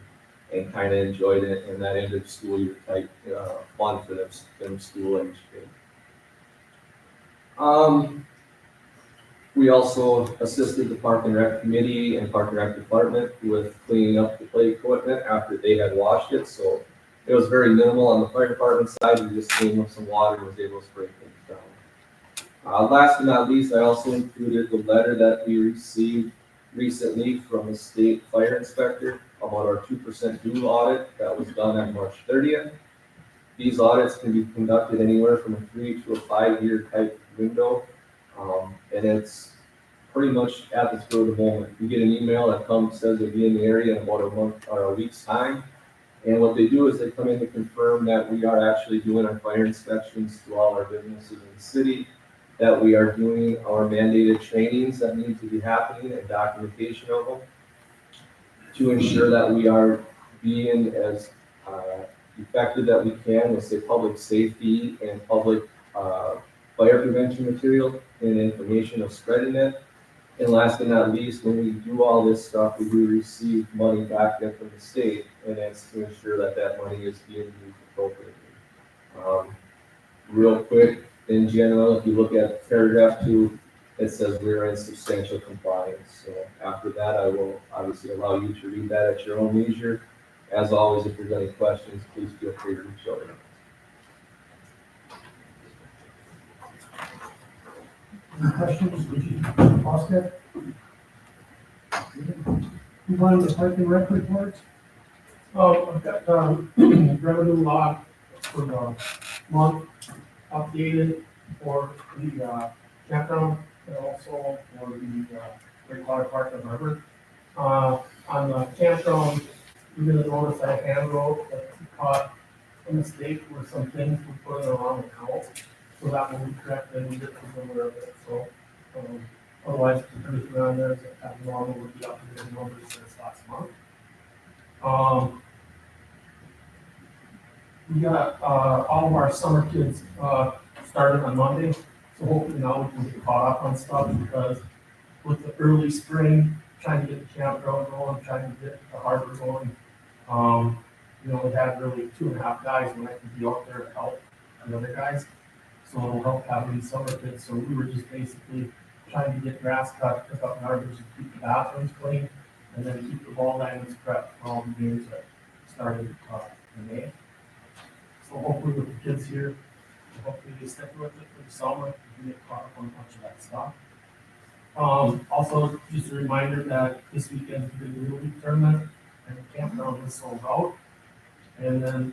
and kind of enjoyed it. And that ended the school year type fun for them school age kids. We also assisted the Park and Rec Committee and Park and Rec Department with cleaning up the play equipment after they had washed it, so it was very minimal on the fire department side. We just cleaned up some water and was able to spray things down. Last but not least, I also included the letter that we received recently from the state fire inspector about our 2% due audit that was done on March 30th. These audits can be conducted anywhere from a 3 to a 5 year type window. And it's pretty much at the spur of the moment. You get an email that says they'll be in the area in about a month or a week's time. And what they do is they come in to confirm that we are actually doing our fire inspections to all our businesses in the city, that we are doing our mandated trainings that need to be happening and documentation of them to ensure that we are being as effective that we can with, say, public safety and public fire prevention material and information of spreading it. And last but not least, when we do all this stuff, we do receive money back in from the state, and that's to ensure that that money is being used appropriately. Real quick, in general, if you look at paragraph 2, it says we're in substantial compliance. So after that, I will obviously allow you to read that at your own leisure. As always, if there's any questions, please feel free to reach out. Any questions, Chief Foskett? Move on to the Park and Rec reports. I've got, revenue log for the month updated for the, campground and also for the, Water Park and Harbor. On the campground, you're gonna notice I hand wrote that we caught a mistake with some things we put in the wrong account. So that will be corrected and we get aware of it, so, otherwise, everything on there is at normal with the updated numbers since last month. We got, all of our summer kids, started on Monday, so hopefully now we can get caught up on stuff, because with the early spring, trying to get the campground going, trying to get the harbor going, you know, we had really 2.5 guys when I could be out there to help the other guys. So it'll help having summer kids, so we were just basically trying to get grass cut, pick up garbage, and keep the bathrooms clean, and then keep the ball diamonds prepped for all the games that started, in May. So hopefully with the kids here, hopefully they stick with it for the summer, and get caught up on a bunch of that stuff. Also, just a reminder that this weekend we did the Little League tournament, and the campground is sold out. And then,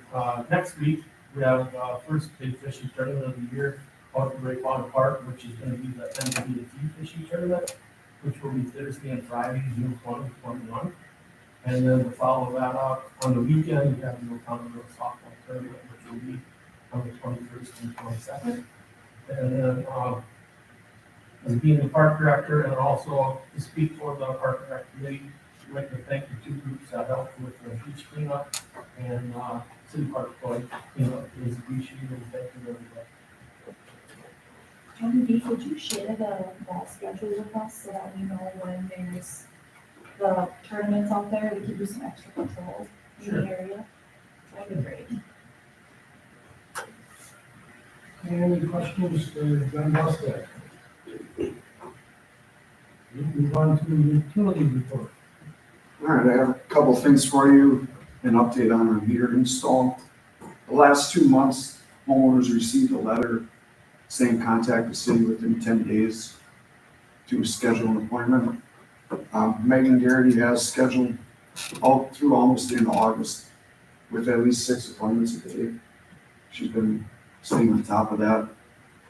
next week, we have first big fishing tournament of the year out at Great Water Park, which is gonna be the NWT fishing tournament, which will be Thursday and Friday, June 20, 21. And then to follow that up, on the weekend, we have the Oconto Girls softball tournament, which will be on the 21st and 22nd. And then, as being the park director and also to speak for the Park and Rec Committee, I'd like to thank the 2 groups that helped with the beach cleanup and City Park Floyd cleanup. It was appreciated, and thank you everybody. Tony B, could you share the ball schedule with us so that we know when there's the tournaments out there, we can do some extra control in the area? That'd be great. Any questions for John Foskett? Move on to the utility report. All right, I have a couple things for you, an update on our meter install. The last 2 months, homeowners received a letter saying contact the city within 10 days to schedule an appointment. Megan Garrity has scheduled all through almost the end of August with at least 6 appointments a day. She's been staying on top of that.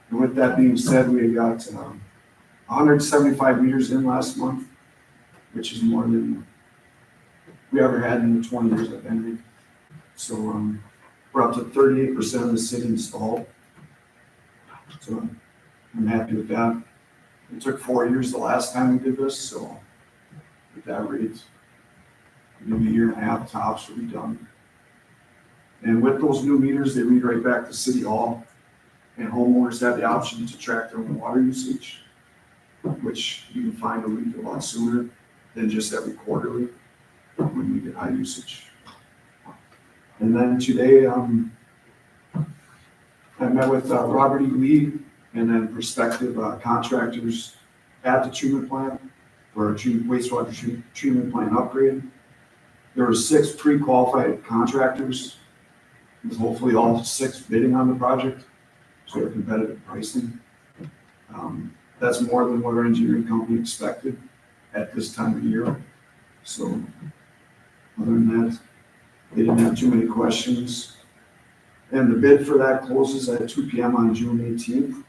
And with that being said, we got 175 meters in last month, which is more than we ever had in the 20 years I've been here. So we're up to 38% of the city installed. So I'm happy with that. It took 4 years the last time we did this, so at that rate, maybe 1.5 years tops will be done. And with those new meters, they read right back to City Hall, and homeowners have the option to track their own water usage, which you can find a leak a lot sooner than just every quarterly when we get high usage. And then today, I met with Robert E. Lee and then prospective contractors at the treatment plant for a wastewater treatment plant upgrade. There were 6 pre-qualified contractors, with hopefully all 6 bidding on the project, so they're competitive pricing. That's more than what our engineering company expected at this time of year. So other than that, they didn't have too many questions. And the bid for that closes at 2 p.m. on June 18th.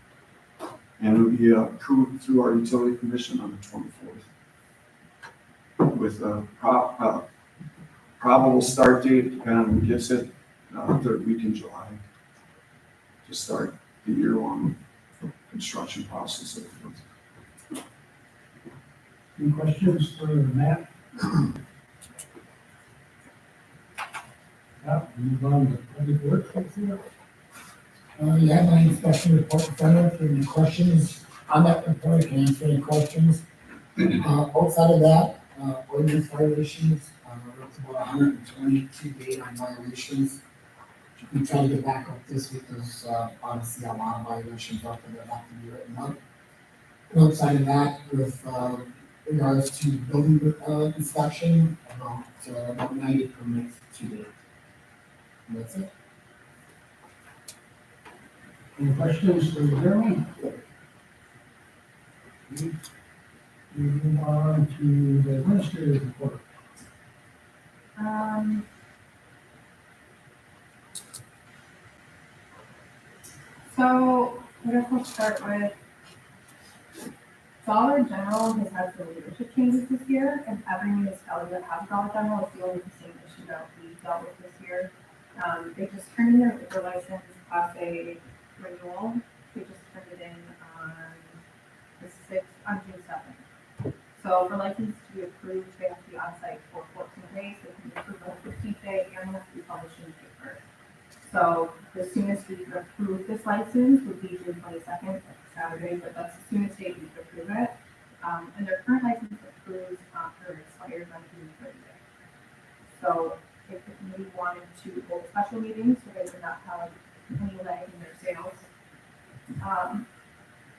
And it'll be approved through our utility commission on the 24th. With a probable start date, depending on who gets it, 3rd week in July, to start the year-long construction process of the. Any questions for Matt? Yeah, move on to public works. You have my inspection report in front of you, any questions on that report, you can answer any questions. Outside of that, ordinance violations, it's about 122 days on violations. We try to get back up this week, there's obviously a lot of violations out there that have to be written up. And outside of that, with regards to building inspection, about 90 permits to date. And that's it. Any questions for Jeremy? We move on to the administrator's report. So I guess we'll start with Dollar General has had some leadership changes this year, and every municipality that has Dollar General is dealing with the same issue that we dealt with this year. They just turned in their liquor license Class A renewal. They just turned it in on on June 7th. So for license to be approved, they have to be on site for 14 days. They can be approved on the 15th day and have to be published in the paper. So the soonest we could approve this license would be June 22nd, Saturday, but that's the soonest date we could approve it. And their current license approves or expires on June 30th. So if the committee wanted to hold special meetings, so they would not have any lag in their sales.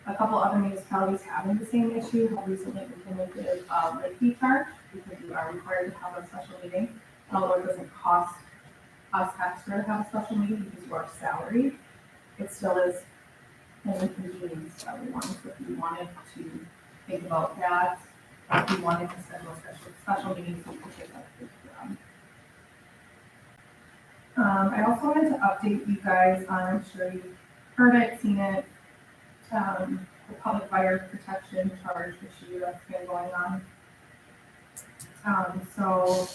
A couple other municipalities having the same issue have recently implemented late fee charge because you are required to have a special meeting. Although it doesn't cost us extra to have a special meeting because you are salaried, it still is an inconvenience to everyone. So if you wanted to think about that, if you wanted to schedule special meetings, you could take that with them. I also wanted to update you guys on, I'm sure you've heard it, seen it, the public fire protection charge issue that's been going on. So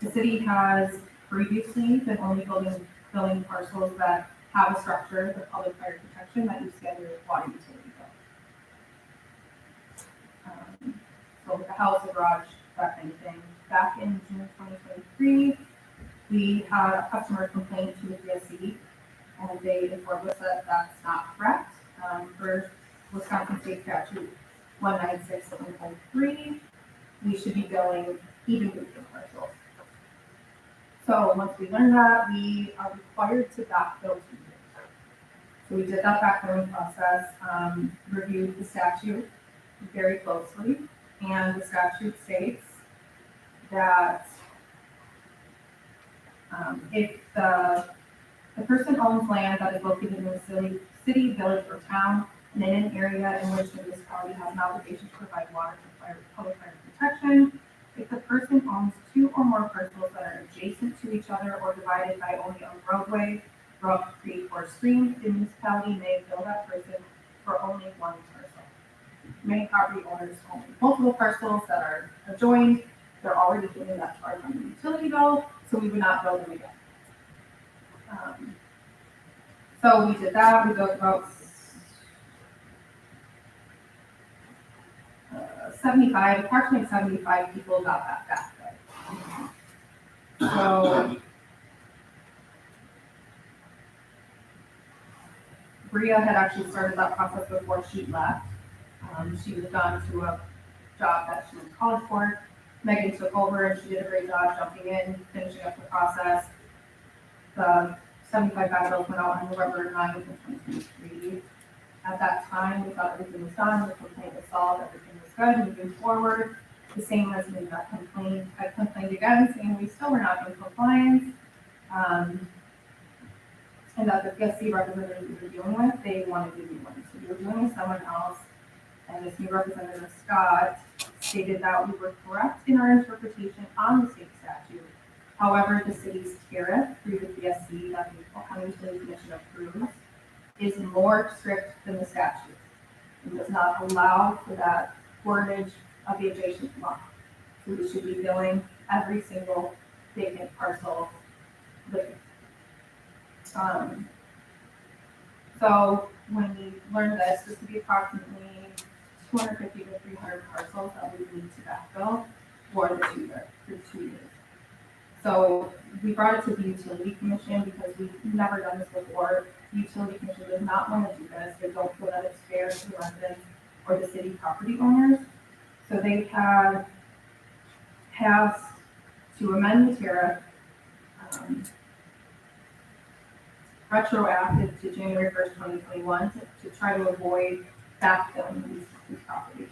the city has previously been only building parcels that have a structure, the public fire protection that you schedule with water utility bill. So with the house, the garage, that kind of thing. Back in June 2023, we had a customer complaint to the PSC, and they informed us that that's not correct. For Wisconsin State Statute 196.3, we should be billing even weekly parcels. So once we learned that, we are required to backfill 2 years. So we did that backfilling process, reviewed the statute very closely, and the statute states that if the person owns land that is located in the city, village, or town, and in an area in which the municipality has an obligation to provide water for public fire protection, if the person owns 2 or more parcels that are adjacent to each other or divided by only a roadway, brook, creek, or stream, the municipality may bill that person for only 1 parcel. Many property owners own multiple parcels that are adjoined. They're already getting that charge on the utility bill, so we would not bill them again. So we did that. We built about approximately 75 people got that back. So Bria had actually started that process before she left. She moved on to a job that she went to college for. Megan took over and she did a great job jumping in, finishing up the process. The 75 backfills went out on November 9th of 2023. At that time, we thought everything was done, the complaint was solved, everything good, moving forward. The same resident that had complained again, saying we still were not in compliance. And that the PSC representative we were dealing with, they wanted to do one. So we were dealing with someone else, and this new representative, Scott, stated that we were correct in our interpretation on the state statute. However, the city's tariff through the PSC that the County Utility Commission approves is more strict than the statute. It does not allow for that wordage of the adjacent lot. So we should be billing every single vacant parcel living. So when we learned this would be approximately 250 to 300 parcels that we need to backfill for the 2 years. So we brought it to the Utility Commission because we've never done this before. The Utility Commission does not want to do this. They don't feel that it's fair to the residents or the city property owners. So they have passed to amend the tariff retroactive to January 1st, 2021 to try to avoid backfilling these properties.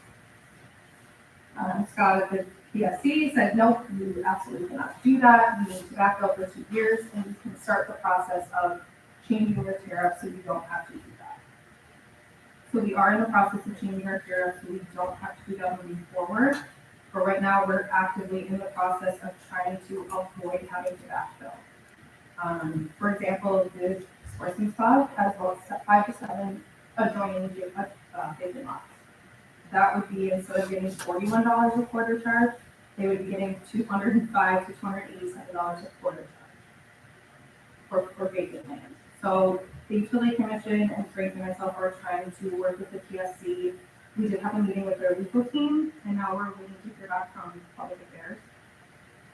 Scott at the PSC said, nope, you absolutely cannot do that. You need to backfill for 2 years and you can start the process of changing your tariff so you don't have to do that. So we are in the process of changing our tariff so we don't have to do that moving forward. But right now we're actively in the process of trying to avoid having to backfill. For example, the Sportsman's Club has about 5 to 7 adjoining vacant lots. That would be, instead of getting $41 a quarter charge, they would be getting $205 to $287 a quarter charge for vacant land. So the Utility Commission and Frank and myself are trying to work with the PSC. We did have a meeting with their legal team, and now we're waiting to hear back from Public Affairs.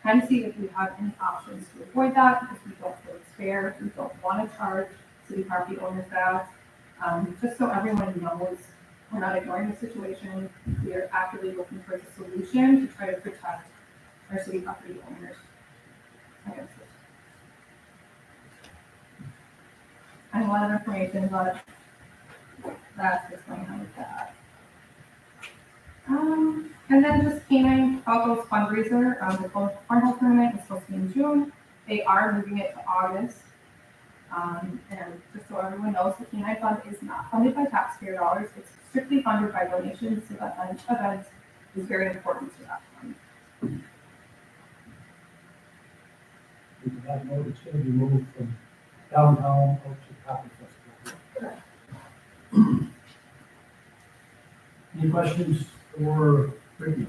Kind of see if we have any options to avoid that, because we don't feel it's fair. We don't want to charge city property owners that. Just so everyone knows, we're not ignoring the situation. We are actively looking for a solution to try to protect our city property owners against it. And a lot of information, but that's what's going on with that. And then just Canine Falco's fundraiser, the cornhole tournament is supposed to be in June. They are moving it to August. And just so everyone knows, the Canine Fund is not funded by taxpayer dollars. It's strictly funded by donations, so that event is very important to that fund. We have noted it's going to be moved from downtown out to Copper Festival. Correct. Any questions for Brittany?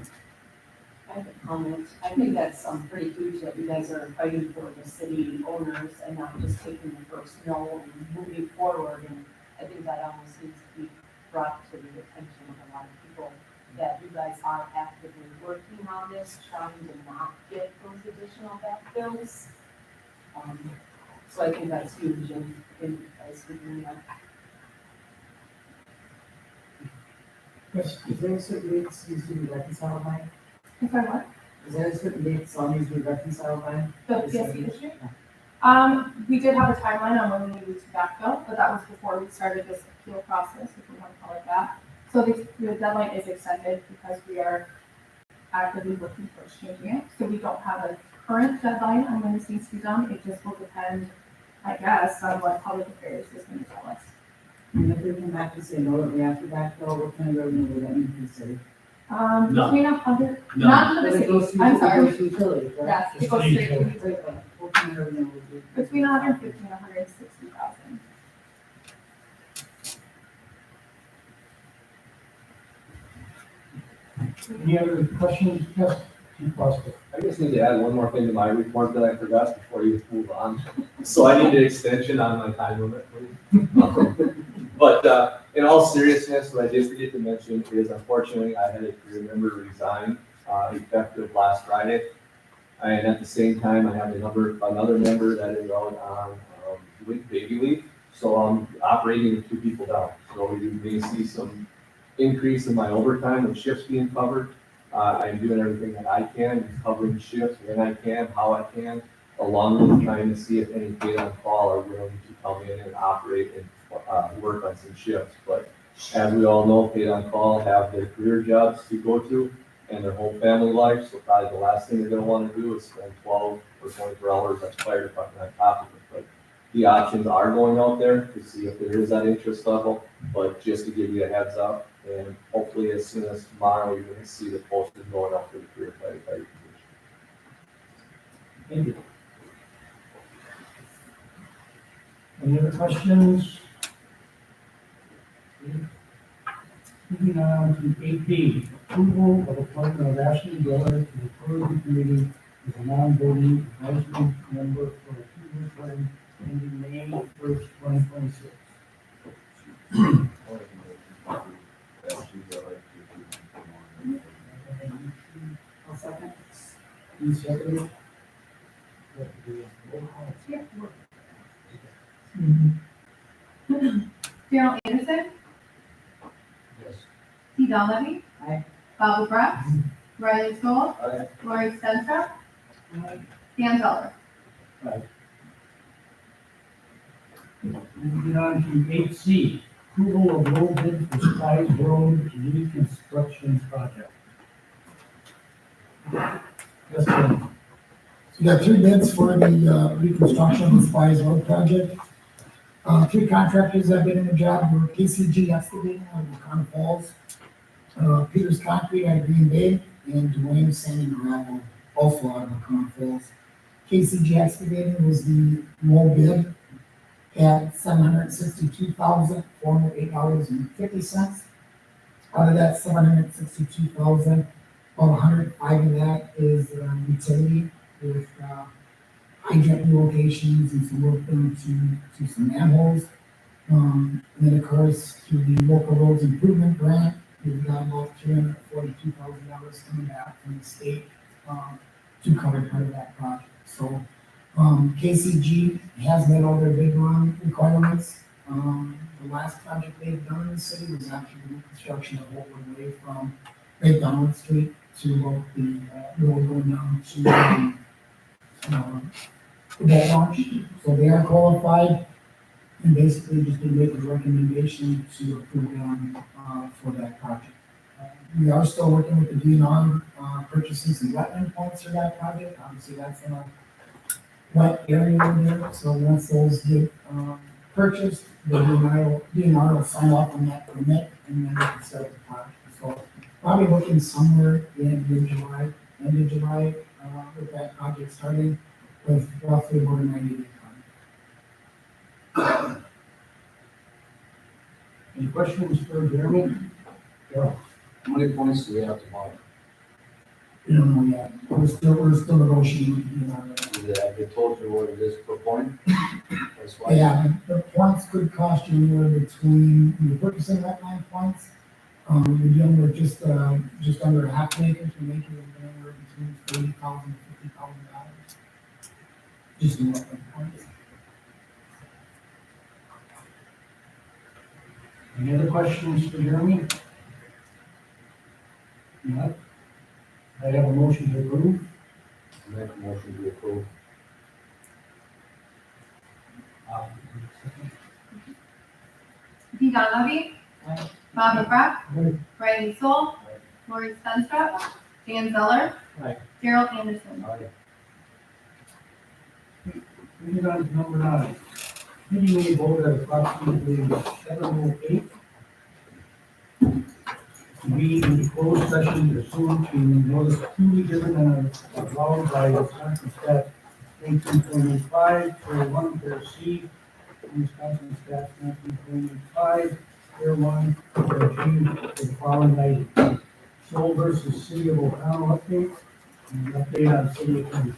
I have a comment. I think that's pretty huge that you guys are fighting for the city owners and not just taking the first no and moving forward. And I think that almost needs to be brought to the attention of a lot of people that you guys are actively working on this, trying to not get those additional backfills. So I think that's huge and you guys are doing that. Yes. Is there a certain date this needs to be reconciled by? I'm sorry, what? Is there a certain date this all needs to be reconciled by? The PSC issue? We did have a timeline on when we needed to backfill, but that was before we started this appeal process, if we want to call it that. So the deadline is extended because we are actively looking for changing it. So we don't have a current deadline on when this needs to be done. It just will depend, I guess, on what Public Affairs is going to tell us. And if they come back and say no, that we have to backfill, what kind of revenue would that mean to the city? Between 100, not to the But it goes city, to- I'm it sorry. goes to utility, correct? Yes, it goes straight to Right, utility. but what kind of revenue would be? Between 150 and 160,000. Any other questions? Yes, Chief Foster. I just need to add one more thing to my report that I forgot before you move on. So I need an extension on my time limit, please. But in all seriousness, what I did forget to mention is unfortunately I had a career member resign effective last Friday. And at the same time, I have another member that is out on baby leave. So I'm operating with 2 people down. So you may see some increase in my overtime with shifts being covered. I'm doing everything that I can, covering shifts when I can, how I can, along with trying to see if any paid on call are willing to come in and operate and work on some shifts. But as we all know, paid on call have their career jobs to go to and their whole family life, so probably the last thing they're gonna wanna do is spend 12 or 24 hours at the fire department on top of it. But the options are going out there to see if there is that interest level, but just to give you a heads up, and hopefully as soon as tomorrow, you're gonna see the posters going out for the career firefighter position. Thank you. Any other questions? Moving on to 8B, approval of appointment of Ashley Geller to the tourism committee as a non-voting advisory member for a two-year term ending May 1st, 2026. I'll second. Any second? Daryl Anderson. Yes. T. Donlevy. Aye. Bob LaBrus. Riley Stoll. Aye. Lori Stenstrup. Dan Zeller. Moving on to 8C, approval of low bid for Spies Road reconstruction project. Yes, sir. We got 3 bids for the reconstruction of the Spies Road project. 3 contractors that bid in the job were KCG Excavating out of Con Falls, Peters Concrete out of Green Bay, and Dwayne Sand and Gravel, also out of Con Falls. KCG Excavating was the low bid at $762,408.50. Out of that $762,000, about 105 of that is utility with hydrant relocations and some work done to some manholes. And then of course, through the local roads improvement grant, we've got about $342,000 coming back from the state to cover part of that project. So KCG has met all their bid run requirements. The last project they've done in the city was actually the reconstruction of Woodward Way from McDonald Street to the road going down to the boat launch. So they are qualified and basically just did make a recommendation to approve them for that project. We are still working with the DNR, purchasing some wetland points for that project. Obviously, that's in a wet area over there, so once those get purchased, the DNR will sign off on that permit, and then we can start the project. So probably looking somewhere in mid-July, end of July, with that project starting, with roughly about a 90-day time. Any questions for Jeremy? Yeah. How many points do we have to buy? We don't know yet. We're still negotiating with DNR. Have they told you what it is per point? That's why. Yeah, the points could cost you anywhere between, when you're purchasing that 9 points, you're dealing with just under a half an acre, so make it anywhere between $30,000 and $50,000. Just in wetland points. Any other questions for Jeremy? No. I have a motion to approve. Make a motion to approve. T. Donlevy. Bob LaBrus. Riley Stoll. Lori Stenstrup. Dan Zeller. Aye. Daryl Anderson. Moving on to number 9. Committee may vote at approximately 7:08. We in closed session pursuant to notice duly given and allowed by Wisconsin Stat 19.85, Tier 1, Tier C, Wisconsin Stat 19.85, Tier 1, Tier G, for the following items. Seoul versus City of O'Connell update, and an update on city attorney.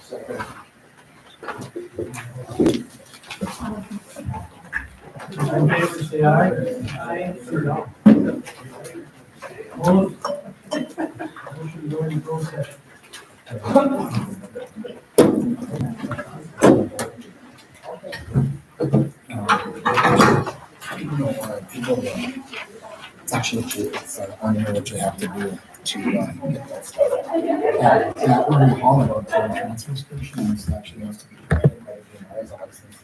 Second. All in favor, say aye. Aye. Or no? Opposed? Motion to go into closed session. It's actually, on here what you have to do to get that started. That we're all about transfer station, and this actually has to be provided by the DNR's license.